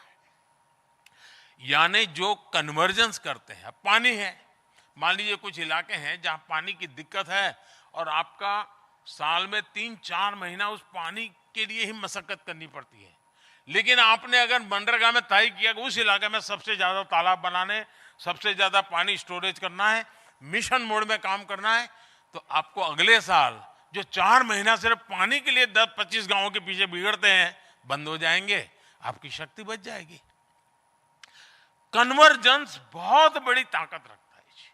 यानी जो कन्वर्जेंस करते हैं, पानी है, मान लीजिए कुछ इलाके हैं जहां पानी की दिक्कत है और आपका साल में 3-4 महीना उस पानी के लिए ही मशक्कत करनी पड़ती है, लेकिन आपने अगर मनरेगा में तय किया कि उस इलाके में सबसे ज्यादा तालाब बनाने, सबसे ज्यादा पानी स्टोरेज करना है, मिशन मोड में काम करना है, तो आपको अगले साल जो 4 महीना सिर्फ पानी के लिए 10-25 गांवों के पीछे बिगड़ते हैं बंद हो जाएंगे, आपकी शक्ति बच जाएगी। कन्वर्जेंस बहुत बड़ी ताकत रखता है जी।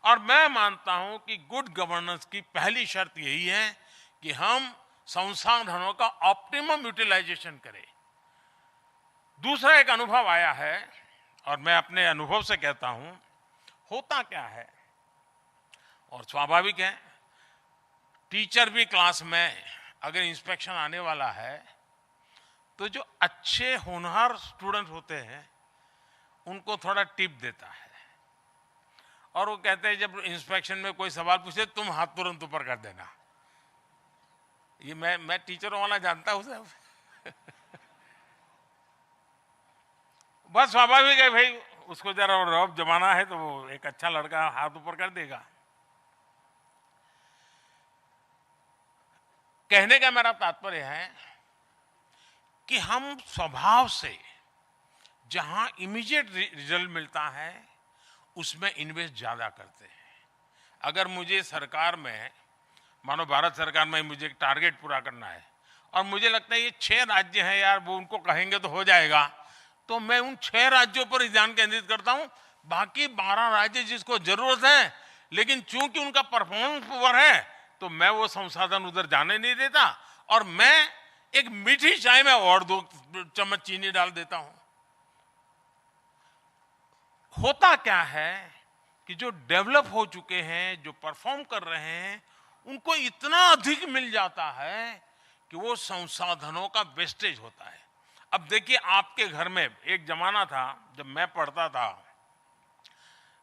और मैं मानता हूं कि गुड गवर्नेंस की पहली शर्त यही है कि हम संसाधनों का ऑप्टिमम यूटिलाइजेशन करें। दूसरा एक अनुभव आया है और मैं अपने अनुभव से कहता हूं, होता क्या है, और स्वाभाविक है, टीचर भी क्लास में अगर इंस्पेक्शन आने वाला है तो जो अच्छे होनहार स्टूडेंट होते हैं उनको थोड़ा टिप देता है, और वो कहते हैं जब इंस्पेक्शन में कोई सवाल पूछे तुम हाथ तुरंत ऊपर कर देना। ये मैं टीचरों वाला जानता हूं सब। बस स्वाभाविक है भाई, उसको जरा रौब जमाना है तो वो एक अच्छा लड़का हाथ ऊपर कर देगा। कहने का मेरा तात्पर्य है कि हम स्वभाव से जहां इमीडिएट रिजल्ट मिलता है उसमें इन्वेस्ट ज्यादा करते हैं। अगर मुझे सरकार में, मानो भारत सरकार में मुझे एक टारगेट पूरा करना है और मुझे लगता है ये 6 राज्य हैं यार, वो उनको कहेंगे तो हो जाएगा, तो मैं उन 6 राज्यों पर ही ध्यान केंद्रित करता हूं। बाकी 12 राज्य जिसको जरूरत है लेकिन चूंकि उनका परफॉर्मेंस पुअर है तो मैं वो संसाधन उधर जाने नहीं देता, और मैं एक मीठी चाय में और 2 चम्मच चीनी डाल देता हूं। होता क्या है कि जो डेवलप हो चुके हैं, जो परफॉर्म कर रहे हैं, उनको इतना अधिक मिल जाता है कि वो संसाधनों का वेस्टेज होता है। अब देखिए, आपके घर में एक जमाना था जब मैं पढ़ता था,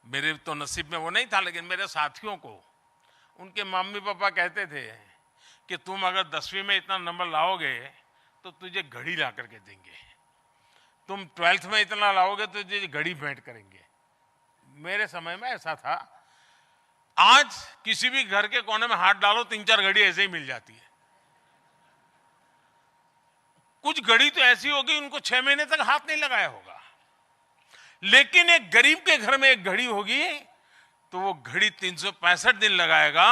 मेरे तो नसीब में वो नहीं था, लेकिन मेरे साथियों को उनके मम्मी पापा कहते थे कि तुम अगर 10वीं में इतना नंबर लाओगे तो तुझे घड़ी ला करके देंगे, तुम 12th में इतना लाओगे तो तुझे घड़ी भेंट करेंगे। मेरे समय में ऐसा था। आज किसी भी घर के कोने में हाथ डालो 3-4 घड़ी ऐसे ही मिल जाती है। कुछ घड़ी तो ऐसी होगी उनको 6 महीने तक हाथ नहीं लगाया होगा, लेकिन एक गरीब के घर में एक घड़ी होगी तो वो घड़ी 365 दिन लगाएगा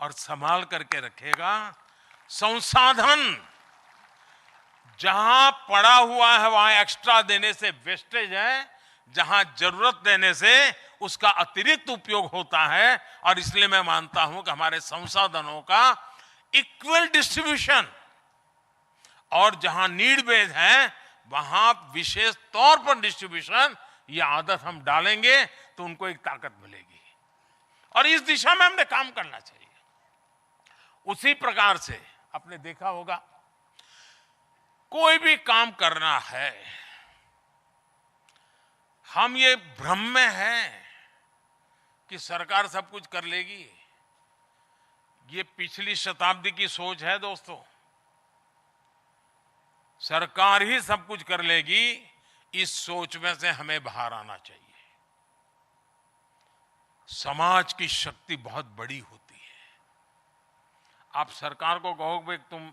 और संभाल करके रखेगा। संसाधन जहां पड़ा हुआ है वहां एक्स्ट्रा देने से वेस्टेज है, जहां जरूरत देने से उसका अतिरिक्त उपयोग होता है। और इसलिए मैं मानता हूं कि हमारे संसाधनों का इक्वल डिस्ट्रीब्यूशन और जहां नीड बेस्ड है वहां विशेष तौर पर डिस्ट्रीब्यूशन, ये आदत हम डालेंगे तो उनको एक ताकत मिलेगी और इस दिशा में हमने काम करना चाहिए। उसी प्रकार से आपने देखा होगा, कोई भी काम करना है, हम ये भ्रम में हैं कि सरकार सब कुछ कर लेगी। ये पिछली शताब्दी की सोच है दोस्तों। सरकार ही सब कुछ कर लेगी, इस सोच में से हमें बाहर आना चाहिए। समाज की शक्ति बहुत बड़ी होती है। आप सरकार को कहोगे तुम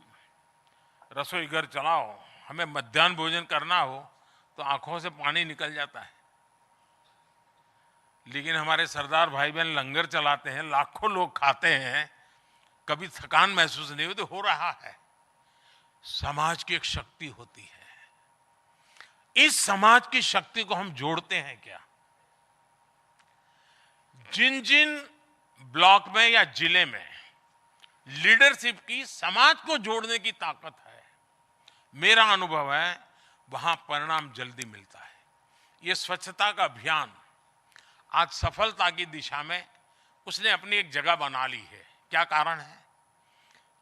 रसोई घर चलाओ, हमें मध्याह्न भोजन करना हो, तो आंखों से पानी निकल जाता है। लेकिन हमारे सरदार भाई बहन लंगर चलाते हैं, लाखों लोग खाते हैं, कभी थकान महसूस नहीं होती। हो रहा है। समाज की एक शक्ति होती है। इस समाज की शक्ति को हम जोड़ते हैं क्या? जिन जिन ब्लॉक में या जिले में लीडरशिप की समाज को जोड़ने की ताकत है, मेरा अनुभव है वहां परिणाम जल्दी मिलता है। ये स्वच्छता का अभियान आज सफलता की दिशा में उसने अपनी एक जगह बना ली है। क्या कारण है?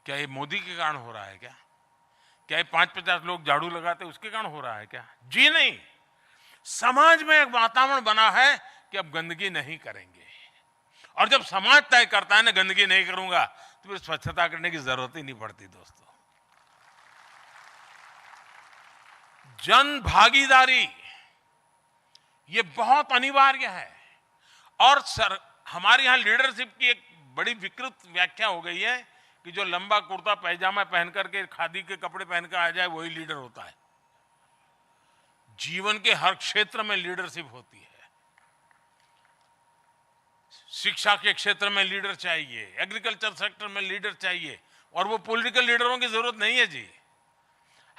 क्या ये मोदी के कारण हो रहा है क्या? क्या ये 5-50 लोग झाड़ू लगाते उसके कारण हो रहा है क्या? जी नहीं। समाज में एक वातावरण बना है कि अब गंदगी नहीं करेंगे, और जब समाज तय करता है ना गंदगी नहीं करूंगा, तो फिर स्वच्छता करने की जरूरत ही नहीं पड़ती दोस्तों। जन भागीदारी ये बहुत अनिवार्य है। और हमारे यहां लीडरशिप की एक बड़ी विकृत व्याख्या हो गई है कि जो लंबा कुर्ता पैजामा पहन करके खादी के कपड़े पहनकर आ जाए वही लीडर होता है। जीवन के हर क्षेत्र में लीडरशिप होती है। शिक्षा के क्षेत्र में लीडर चाहिए, एग्रीकल्चर सेक्टर में लीडर चाहिए, और वो पॉलिटिकल लीडरों की जरूरत नहीं है जी।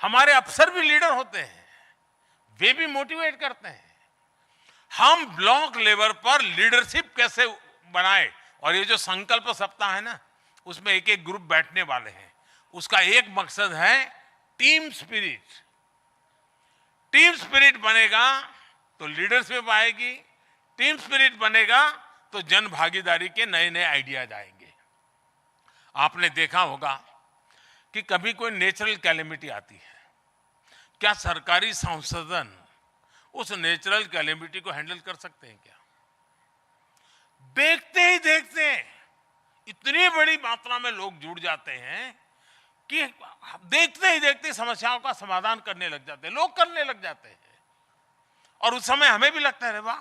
हमारे अफसर भी लीडर होते हैं, वे भी मोटिवेट करते हैं। हम ब्लॉक लेवल पर लीडरशिप कैसे बनाए, और ये जो संकल्प सप्ताह है ना, उसमें एक एक ग्रुप बैठने वाले हैं। उसका एक मकसद है टीम स्पिरिट। टीम स्पिरिट बनेगा तो लीडरशिप आएगी, टीम स्पिरिट बनेगा तो जन भागीदारी के नए नए आइडियाज आएंगे। आपने देखा होगा कि कभी कोई नेचुरल कैलेमिटी आती है, क्या सरकारी संसाधन उस नेचुरल कैलेमिटी को हैंडल कर सकते हैं क्या? देखते ही देखते इतनी बड़ी मात्रा में लोग जुड़ जाते हैं कि देखते ही देखते समस्याओं का समाधान करने लग जाते हैं, लोग करने लग जाते हैं। और उस समय हमें भी लगता है, वाह,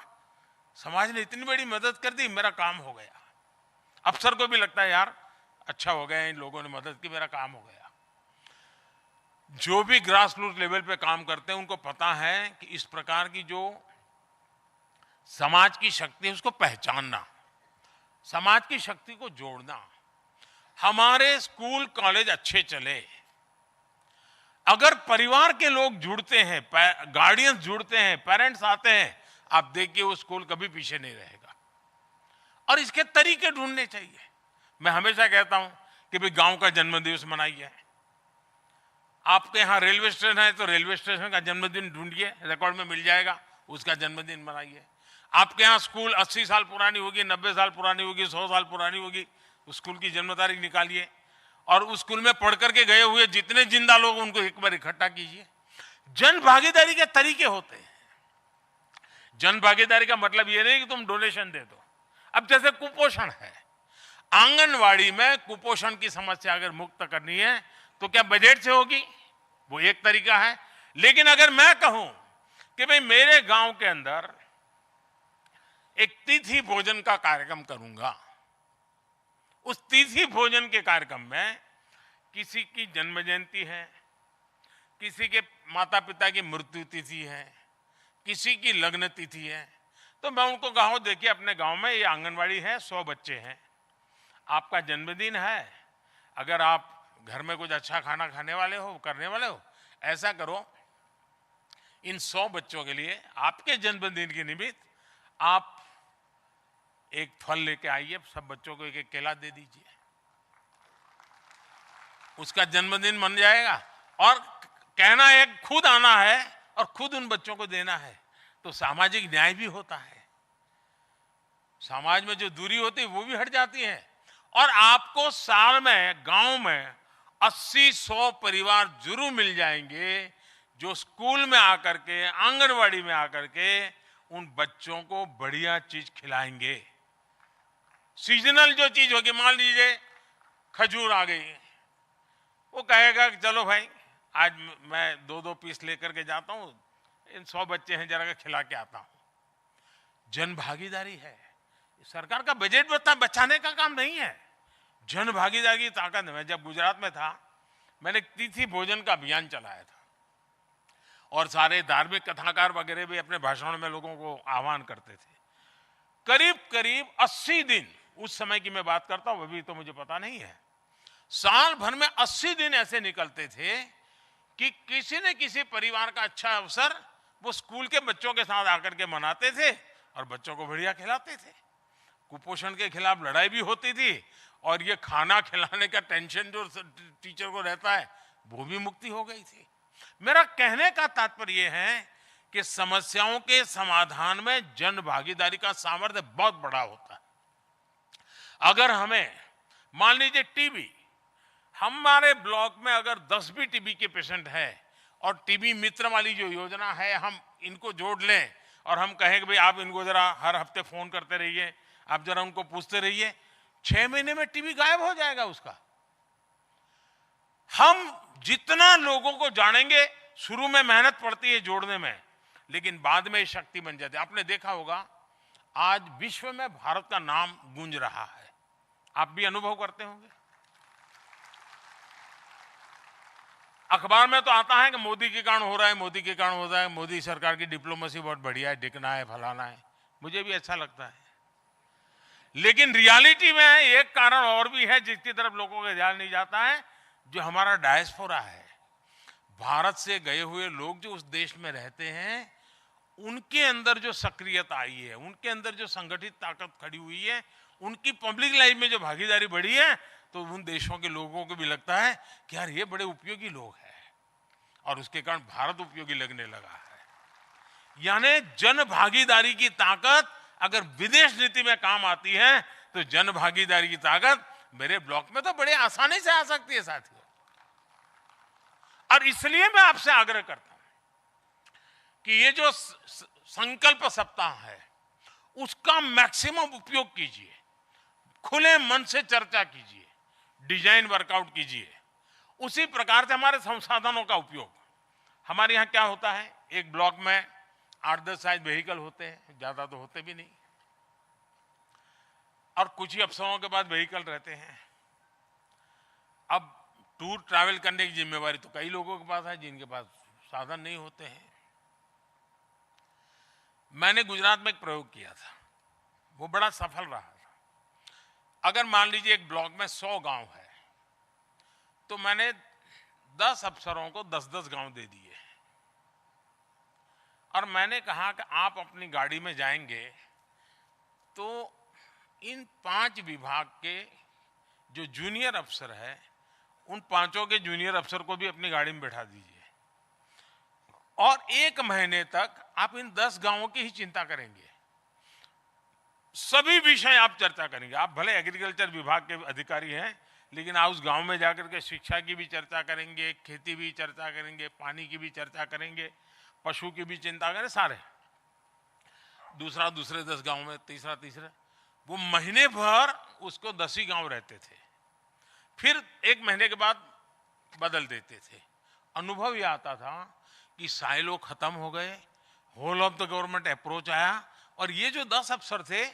समाज ने इतनी बड़ी मदद कर दी, मेरा काम हो गया। अफसर को भी लगता है, यार अच्छा हो गया, इन लोगों ने मदद की, मेरा काम हो गया। जो भी ग्रास रूट लेवल पे काम करते हैं उनको पता है कि इस प्रकार की जो समाज की शक्ति है उसको पहचानना, समाज की शक्ति को जोड़ना। हमारे स्कूल कॉलेज अच्छे चले अगर परिवार के लोग जुड़ते हैं, गार्डियंस जुड़ते हैं, पेरेंट्स आते हैं, आप देखिए वो स्कूल कभी पीछे नहीं रहेगा। और इसके तरीके ढूंढने चाहिए। मैं हमेशा कहता हूं कि भाई गांव का जन्मदिवस मनाइए, आपके यहाँ रेलवे स्टेशन है तो रेलवे स्टेशन का जन्मदिन ढूंढिए, रिकॉर्ड में मिल जाएगा, उसका जन्मदिन मनाइए। आपके यहाँ स्कूल 80 साल पुरानी होगी, 90 साल पुरानी होगी, 100 साल पुरानी होगी, उस स्कूल की जन्म तारीख निकालिए और उस स्कूल में पढ़ करके गए हुए जितने जिंदा लोग उनको एक बार इकट्ठा कीजिए। जन भागीदारी के तरीके होते हैं। जन भागीदारी का मतलब ये नहीं कि तुम डोनेशन दे दो। अब जैसे कुपोषण है, आंगनवाड़ी में कुपोषण की समस्या अगर मुक्त करनी है तो क्या बजट से होगी? वो एक तरीका है। लेकिन अगर मैं कहूं कि भाई मेरे गांव के अंदर एक तिथि भोजन का कार्यक्रम करूंगा, उस तिथि भोजन के कार्यक्रम में किसी की जन्म जयंती है, किसी के माता पिता की मृत्यु तिथि है, किसी की लग्न तिथि है, तो मैं उनको गाँव देखिए अपने गांव में ये आंगनवाड़ी है, 100 बच्चे हैं, आपका जन्मदिन है, अगर आप घर में कुछ अच्छा खाना खाने वाले हो, करने वाले हो, ऐसा करो इन 100 बच्चों के लिए आपके जन्मदिन के निमित्त आप एक फल लेके आइए, सब बच्चों को एक एक केला दे दीजिए, उसका जन्मदिन मन जाएगा। और कहना एक खुद आना है और खुद उन बच्चों को देना है, तो सामाजिक न्याय भी होता है, समाज में जो दूरी होती है वो भी हट जाती है। और आपको साल में गांव में 80-100 परिवार जरूर मिल जाएंगे जो स्कूल में आकर के, आंगनवाड़ी में आकर के उन बच्चों को बढ़िया चीज खिलाएंगे। सीजनल जो चीज होगी, मान लीजिए खजूर आ गई, वो कहेगा कि चलो भाई आज मैं 2-2 पीस लेकर के जाता हूं, इन 100 बच्चे हैं जरा खिला के आता हूं। जन भागीदारी है, सरकार का बजट बचाने का काम नहीं है, जन भागीदारी की ताकत है। मैं जब गुजरात में था, मैंने तिथि भोजन का अभियान चलाया था और सारे धार्मिक कथाकार वगैरह भी अपने भाषणों में लोगों को आह्वान करते थे। करीब करीब 80 दिन, उस समय की मैं बात करता हूं, अभी तो मुझे पता नहीं है, साल भर में 80 दिन ऐसे निकलते थे कि किसी न किसी परिवार का अच्छा अवसर वो स्कूल के बच्चों के साथ आकर के मनाते थे और बच्चों को बढ़िया खिलाते थे। कुपोषण के खिलाफ लड़ाई भी होती थी और ये खाना खिलाने का टेंशन जो टीचर को रहता है वो भी मुक्ति हो गई थी। मेरा कहने का तात्पर्य है कि समस्याओं के समाधान में जन भागीदारी का सामर्थ्य बहुत बड़ा होता है। अगर हमें मान लीजिए टीबी, हमारे ब्लॉक में अगर 10 भी टीबी के पेशेंट है और टीबी मित्र वाली जो योजना है हम इनको जोड़ लें और हम कहें कि भाई आप इनको जरा हर हफ्ते फोन करते रहिए, आप जरा उनको पूछते रहिए, 6 महीने में टीबी गायब हो जाएगा उसका। हम जितना लोगों को जानेंगे, शुरू में मेहनत पड़ती है जोड़ने में, लेकिन बाद में शक्ति बन जाती है। आपने देखा होगा आज विश्व में भारत का नाम गूंज रहा है, आप भी अनुभव करते होंगे। अखबार में तो आता है कि मोदी के कारण हो रहा है, मोदी के कारण हो रहा है, मोदी सरकार की डिप्लोमेसी बहुत बढ़िया है, दिखना है, फलाना है, मुझे भी अच्छा लगता है। लेकिन रियलिटी में एक कारण और भी है जिसकी तरफ लोगों का ध्यान नहीं जाता है, जो हमारा डायस्पोरा है। भारत से गए हुए लोग जो उस देश में रहते हैं, उनके अंदर जो सक्रियता आई है, उनके अंदर जो संगठित ताकत खड़ी हुई है, उनकी पब्लिक लाइफ में जो भागीदारी बढ़ी है, तो उन देशों के लोगों को भी लगता है कि यार ये बड़े उपयोगी लोग हैं और उसके कारण भारत उपयोगी लगने लगा है। यानी जन भागीदारी की ताकत अगर विदेश नीति में काम आती है तो जन भागीदारी की ताकत मेरे ब्लॉक में तो बड़े आसानी से आ सकती है साथियों। और इसलिए मैं आपसे आग्रह करता हूं कि ये जो संकल्प सप्ताह है उसका मैक्सिमम उपयोग कीजिए, खुले मन से चर्चा कीजिए, डिजाइन वर्कआउट कीजिए। उसी प्रकार से हमारे संसाधनों का उपयोग, हमारे यहाँ क्या होता है, एक ब्लॉक में 8-10 शायद व्हीकल होते हैं, ज्यादा तो होते भी नहीं, और कुछ ही अफसरों के पास व्हीकल रहते हैं। अब टूर ट्रैवल करने की जिम्मेवारी तो कई लोगों के पास है जिनके पास साधन नहीं होते हैं। मैंने गुजरात में एक प्रयोग किया था, वो बड़ा सफल रहा था। अगर मान लीजिए एक ब्लॉक में 100 गांव है, तो मैंने 10 अफसरों को 10-10 गांव दे दिए और मैंने कहा कि आप अपनी गाड़ी में जाएंगे तो इन 5 विभाग के जो जूनियर अफसर है उन 5 के जूनियर अफसर को भी अपनी गाड़ी में बैठा दीजिए और 1 महीने तक आप इन 10 गांवों की ही चिंता करेंगे। सभी विषय आप चर्चा करेंगे। आप भले एग्रीकल्चर विभाग के अधिकारी हैं, लेकिन आप उस गांव में जाकर के शिक्षा की भी चर्चा करेंगे, खेती भी चर्चा करेंगे, पानी की भी चर्चा करेंगे, पशु की भी चिंता करें, सारे दूसरे 10 गांव में, तीसरा वो महीने भर उसको 10 ही गांव रहते थे, फिर 1 महीने के बाद बदल देते थे। अनुभव यह आता था कि साइलो खत्म हो गए, whole of the government approach आया और ये जो 10 अफसर थे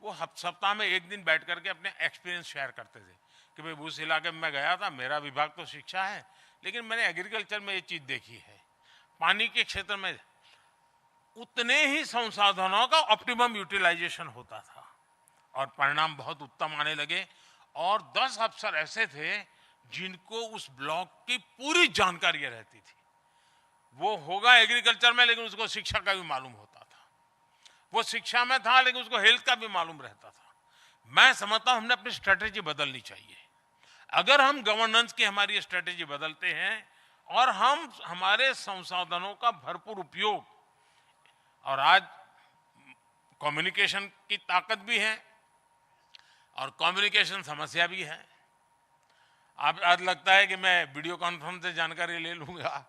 वो सप्ताह में 1 दिन बैठ करके अपने एक्सपीरियंस शेयर करते थे कि भाई उस इलाके में मैं गया था, मेरा विभाग तो शिक्षा है, लेकिन मैंने एग्रीकल्चर में ये चीज देखी है, पानी के क्षेत्र में उतने ही संसाधनों का ऑप्टिमम यूटिलाइजेशन होता था और परिणाम बहुत उत्तम आने लगे। और 10 अफसर ऐसे थे जिनको उस ब्लॉक की पूरी जानकारी रहती थी। वो होगा एग्रीकल्चर में, लेकिन उसको शिक्षा का भी मालूम होता था। वो शिक्षा में था, लेकिन उसको हेल्थ का भी मालूम रहता था। मैं समझता हूं हमने अपनी स्ट्रेटेजी बदलनी चाहिए। अगर हम गवर्नेंस की हमारी स्ट्रेटेजी बदलते हैं और हम हमारे संसाधनों का भरपूर उपयोग, और आज कम्युनिकेशन की ताकत भी है और कम्युनिकेशन समस्या भी है। आप आज लगता है कि मैं वीडियो कॉन्फ्रेंस से जानकारी ले लूंगा,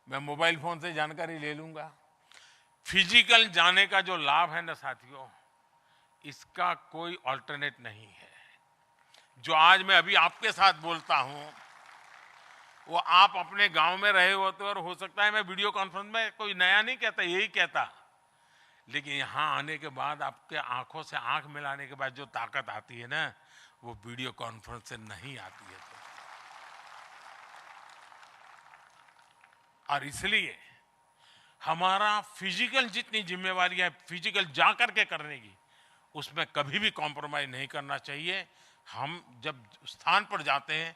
मैं मोबाइल फोन से जानकारी ले लूंगा। फिजिकल जाने का जो लाभ है ना साथियों, इसका कोई अल्टरनेट नहीं है। जो आज मैं अभी आपके साथ बोलता हूं वो आप अपने गांव में रहे होते और हो सकता है मैं वीडियो कॉन्फ्रेंस में कोई नया नहीं कहता, यही कहता, लेकिन यहां आने के बाद आपके आंखों से आंख मिलाने के बाद जो ताकत आती है ना, वो वीडियो कॉन्फ्रेंस से नहीं आती है। और इसलिए हमारा फिजिकल जितनी जिम्मेवारी है फिजिकल जाकर के करने की, उसमें कभी भी कॉम्प्रोमाइज नहीं करना चाहिए। हम जब स्थान पर जाते हैं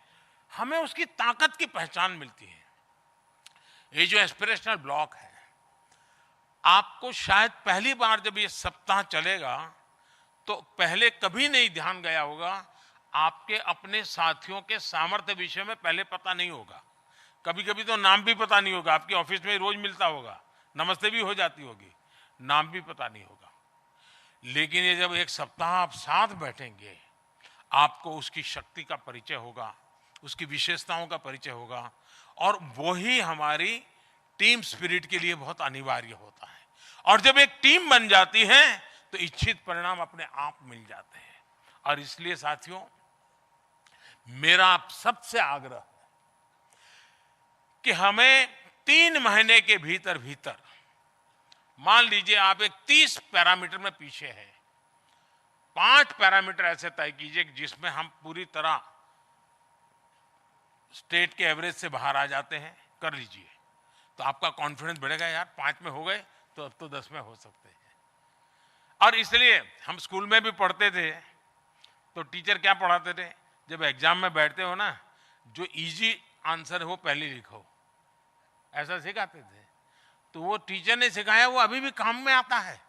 हमें उसकी ताकत की पहचान मिलती है। ये जो एस्पिरेशनल ब्लॉक है, आपको शायद पहली बार जब ये सप्ताह चलेगा तो पहले कभी नहीं ध्यान गया होगा, आपके अपने साथियों के सामर्थ्य विषय में पहले पता नहीं होगा। कभी कभी तो नाम भी पता नहीं होगा, आपकी ऑफिस में रोज मिलता होगा, नमस्ते भी हो जाती होगी, नाम भी पता नहीं होगा। लेकिन ये जब 1 सप्ताह आप साथ बैठेंगे, आपको उसकी शक्ति का परिचय होगा, उसकी विशेषताओं का परिचय होगा, और वही हमारी टीम स्पिरिट के लिए बहुत अनिवार्य होता है। और जब एक टीम बन जाती है तो इच्छित परिणाम अपने आप मिल जाते हैं। और इसलिए साथियों, मेरा आप सबसे आग्रह है कि हमें 3 महीने के भीतर भीतर, मान लीजिए आप एक 30 पैरामीटर में पीछे हैं, 5 पैरामीटर ऐसे तय कीजिए जिसमें हम पूरी तरह स्टेट के एवरेज से बाहर आ जाते हैं, कर लीजिए, तो आपका कॉन्फिडेंस बढ़ेगा। यार 5 में हो गए तो अब तो 10 में हो सकते हैं। और इसलिए हम स्कूल में भी पढ़ते थे तो टीचर क्या पढ़ाते थे, जब एग्जाम में बैठते हो ना, जो इजी आंसर है वो पहले लिखो, ऐसा सिखाते थे। तो वो टीचर ने सिखाया वो अभी भी काम में आता है।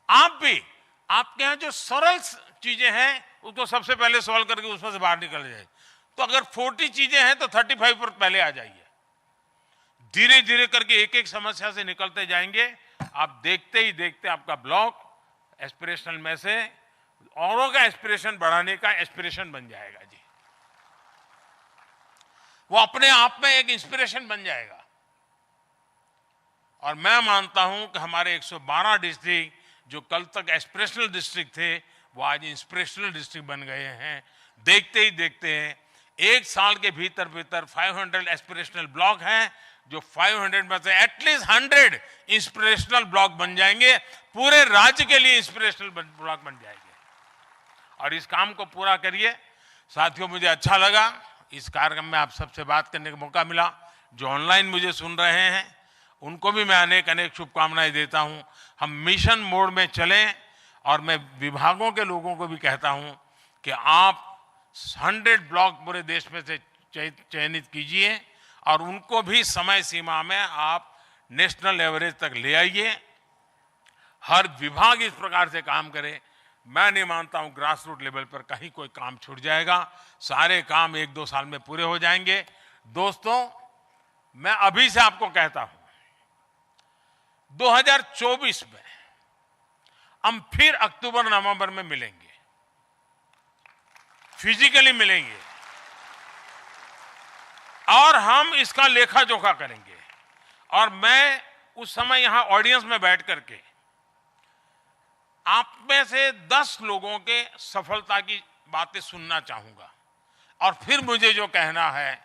आप भी, आपके यहाँ जो सरल चीजें हैं उसको सबसे पहले सॉल्व करके उसमें से बाहर निकल जाए। तो अगर 40 चीजें हैं तो 35 पर पहले आ जाइए। धीरे धीरे करके एक एक समस्या से निकलते जाएंगे। आप देखते ही देखते आपका ब्लॉक एस्पिरेशनल में से औरों का एस्पिरेशन बढ़ाने का एस्पिरेशन बन जाएगा जी। वो अपने आप में एक इंस्पिरेशन बन जाएगा। और मैं मानता हूं कि हमारे 112 डिस्ट्रिक्ट जो कल तक एस्पिरेशनल डिस्ट्रिक्ट थे वो आज इंस्पिरेशनल डिस्ट्रिक्ट बन गए हैं। देखते ही देखते हैं 1 साल के भीतर भीतर 500 एस्पिरेशनल ब्लॉक हैं, जो 500 में से एटलीस्ट 100 इंस्पिरेशनल ब्लॉक बन जाएंगे, पूरे राज्य के लिए इंस्पिरेशनल ब्लॉक बन जाएंगे। और इस काम को पूरा करिए साथियों। मुझे अच्छा लगा इस कार्यक्रम में आप सबसे बात करने का मौका मिला। जो ऑनलाइन मुझे सुन रहे हैं उनको भी मैं अनेक अनेक शुभकामनाएं देता हूं। हम मिशन मोड में चलें और मैं विभागों के लोगों को भी कहता हूं कि आप 100 ब्लॉक पूरे देश में से चयनित कीजिए और उनको भी समय सीमा में आप नेशनल एवरेज तक ले आइए। हर विभाग इस प्रकार से काम करे। मैं नहीं मानता हूं ग्रास रूट लेवल पर कहीं कोई काम छूट जाएगा। सारे काम 1-2 साल में पूरे हो जाएंगे। दोस्तों, मैं अभी से आपको कहता हूं, 2024 में हम फिर अक्टूबर नवंबर में मिलेंगे, फिजिकली मिलेंगे और हम इसका लेखा जोखा करेंगे। और मैं उस समय यहां ऑडियंस में बैठ करके आप में से 10 लोगों के सफलता की बातें सुनना चाहूंगा और फिर मुझे जो कहना है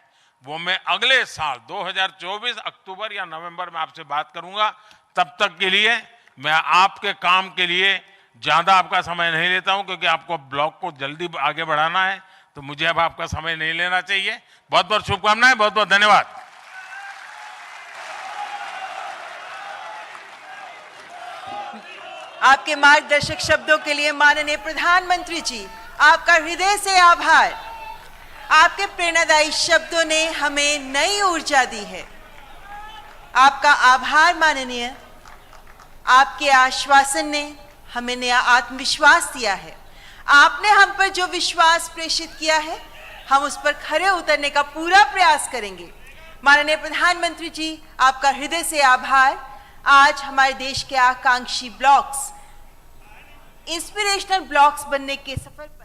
वो मैं अगले साल 2024 अक्टूबर या नवंबर में आपसे बात करूंगा। तब तक के लिए मैं आपके काम के लिए ज्यादा आपका समय नहीं लेता हूं, क्योंकि आपको ब्लॉक को जल्दी आगे बढ़ाना है, तो मुझे अब आपका समय नहीं लेना चाहिए। बहुत बहुत शुभकामनाएं, बहुत बहुत धन्यवाद। आपके मार्गदर्शक शब्दों के लिए माननीय प्रधानमंत्री जी, आपका हृदय से आभार। आपके प्रेरणादायी शब्दों ने हमें नई ऊर्जा दी है। आपका आभार माननीय। आपके आश्वासन ने हमें नया आत्मविश्वास दिया है। आपने हम पर जो विश्वास प्रेषित किया है, हम उस पर खरे उतरने का पूरा प्रयास करेंगे। माननीय प्रधानमंत्री जी, आपका हृदय से आभार। आज हमारे देश के आकांक्षी ब्लॉक्स इंस्पिरेशनल ब्लॉक्स बनने के सफर पर